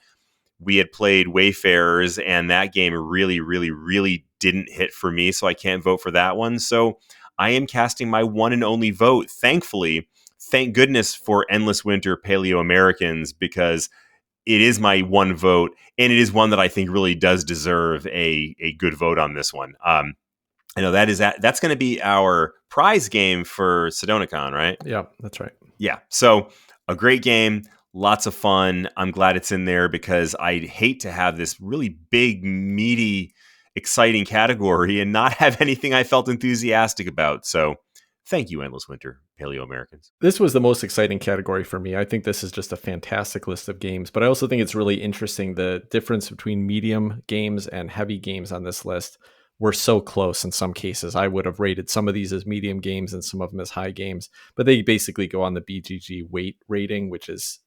We had played Wayfarers, and that game really, really, really didn't hit for me, so I can't vote for that one. So I am casting my one and only vote, thankfully. Thank goodness for Endless Winter Paleo Americans, because it is my one vote, and it is one that I think really does deserve a good vote on this one. I know that's going to be our prize game for SedonaCon, right? Yeah, that's right. Yeah. So a great game, lots of fun. I'm glad it's in there, because I hate to have this really big, meaty, exciting category and not have anything I felt enthusiastic about. So thank you, Endless Winter Paleo Americans. This was the most exciting category for me. I think this is just a fantastic list of games, but I also think it's really interesting the difference between medium games and heavy games on this list. Were so close in some cases. I would have rated some of these as medium games and some of them as high games, but they basically go on the BGG weight rating, which is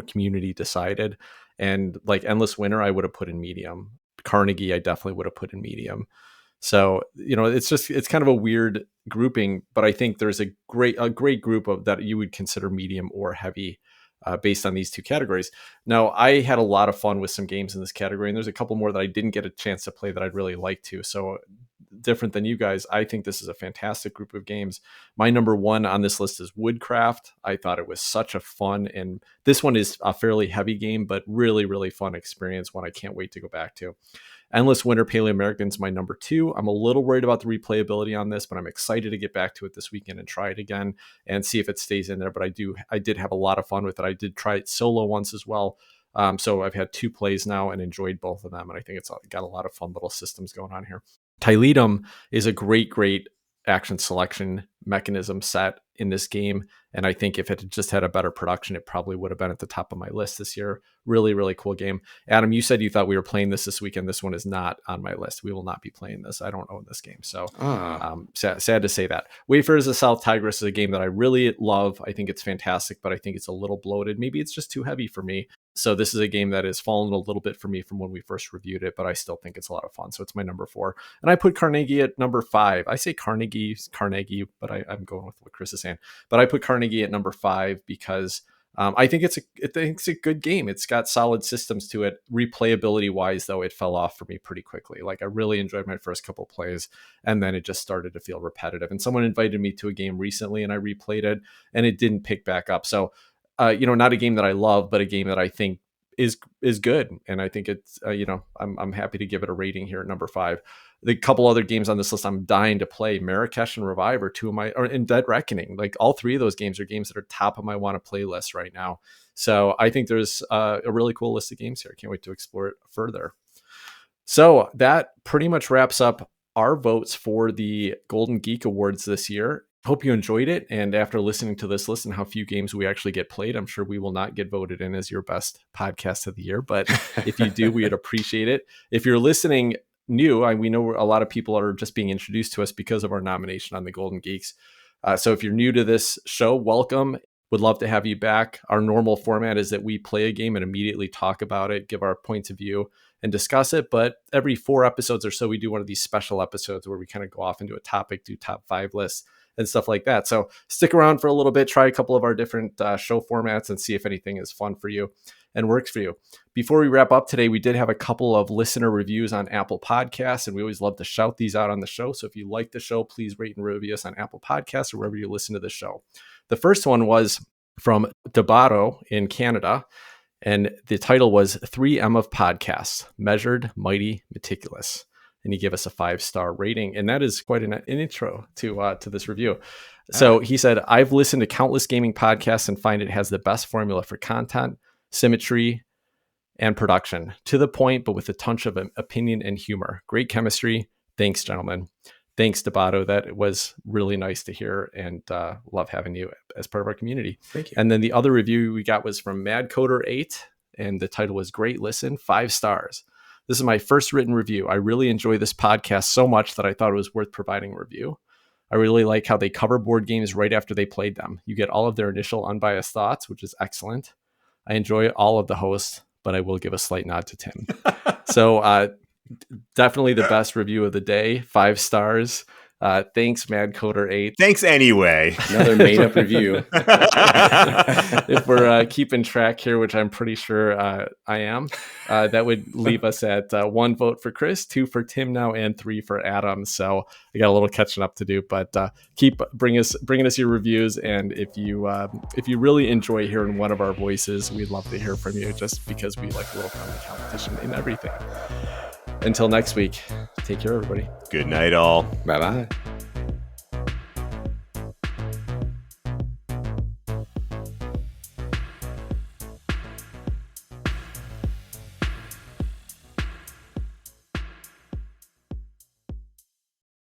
community decided. And like Endless Winter, I would have put in medium. Carnegie, I definitely would have put in medium. So it's kind of a weird grouping, but I think there's a great group of that you would consider medium or heavy. Based on these 2 categories. Now, I had a lot of fun with some games in this category, and there's a couple more that I didn't get a chance to play that I'd really like to. So different than you guys, I think this is a fantastic group of games. My number 1 on this list is Woodcraft. I thought it was such a fun, and this one is a fairly heavy game, but really, really fun experience, one I can't wait to go back to. Endless Winter Paleo Americans, my number 2. I'm a little worried about the replayability on this, but I'm excited to get back to it this weekend and try it again and see if it stays in there. But I did have a lot of fun with it. I did try it solo once as well. So I've had 2 plays now and enjoyed both of them. And I think it's got a lot of fun little systems going on here. Tyledum is a great action selection mechanism set in this game. And I think if it had just had a better production, it probably would have been at the top of my list this year. Really, really cool game. Adam, you said you thought we were playing this weekend. This one is not on my list. We will not be playing this. I don't own this game. So sad to say that. Wayfarers of South Tigris is a game that I really love. I think it's fantastic, but I think it's a little bloated. Maybe it's just too heavy for me. So this is a game that has fallen a little bit for me from when we first reviewed it, but I still think it's a lot of fun. So it's my number 4. And I put Carnegie at number 5. I say Carnegie, but I'm going with what Chris is saying. But I put Carnegie at number 5 because I think it's a good game. It's got solid systems to it. Replayability wise, though, it fell off for me pretty quickly. Like I really enjoyed my first couple plays, and then it just started to feel repetitive. And someone invited me to a game recently, and I replayed it, and it didn't pick back up. So not a game that I love, but a game that I think is good. And I think it's, I'm happy to give it a rating here at number 5. The couple other games on this list I'm dying to play, Marrakesh and Revive are 2 of my, and Dead Reckoning. Like all 3 of those games are games that are top of my want to play list right now. So I think there's a really cool list of games here. I can't wait to explore it further. So that pretty much wraps up our votes for the Golden Geek Awards this year. Hope you enjoyed it. And after listening to this list and how few games we actually get played, I'm sure we will not get voted in as your best podcast of the year. But if you do, we would appreciate it. If you're listening new, we know a lot of people are just being introduced to us because of our nomination on the Golden Geeks. So if you're new to this show, welcome. Would love to have you back. Our normal format is that we play a game and immediately talk about it, give our points of view, and discuss it. But every 4 episodes or so, we do one of these special episodes where we kind of go off into a topic, do top 5 lists and stuff like that. So stick around for a little bit, try a couple of our different show formats and see if anything is fun for you and works for you. Before we wrap up today, we did have a couple of listener reviews on Apple Podcasts, and we always love to shout these out on the show. So if you like the show, please rate and review us on Apple Podcasts or wherever you listen to the show. The first one was from Debato in Canada, and the title was 3M of Podcasts, Measured, Mighty, Meticulous. And he gave us a 5-star rating. And that is quite an intro to this review. So he said, I've listened to countless gaming podcasts and find it has the best formula for content, symmetry, and production. To the point, but with a touch of opinion and humor. Great chemistry. Thanks, gentlemen. Thanks, Debato. That was really nice to hear, and love having you as part of our community. Thank you. And then the other review we got was from MadCoder8, and the title was Great Listen, 5 stars. This is my first written review. I really enjoy this podcast so much that I thought it was worth providing a review. I really like how they cover board games right after they played them. You get all of their initial unbiased thoughts, which is excellent. I enjoy all of the hosts, but I will give a slight nod to Tim. So definitely the best review of the day. 5 stars. Thanks, MadCoder8. Thanks anyway. Another made-up review. If we're keeping track here, which I'm pretty sure I am, that would leave us at 1 vote for Chris, 2 for Tim now, and 3 for Adam. So I got a little catching up to do, but keep bringing us your reviews. And if you really enjoy hearing one of our voices, we'd love to hear from you, just because we like a little friendly competition in everything. Until next week, take care, everybody. Good night, all. Bye-bye.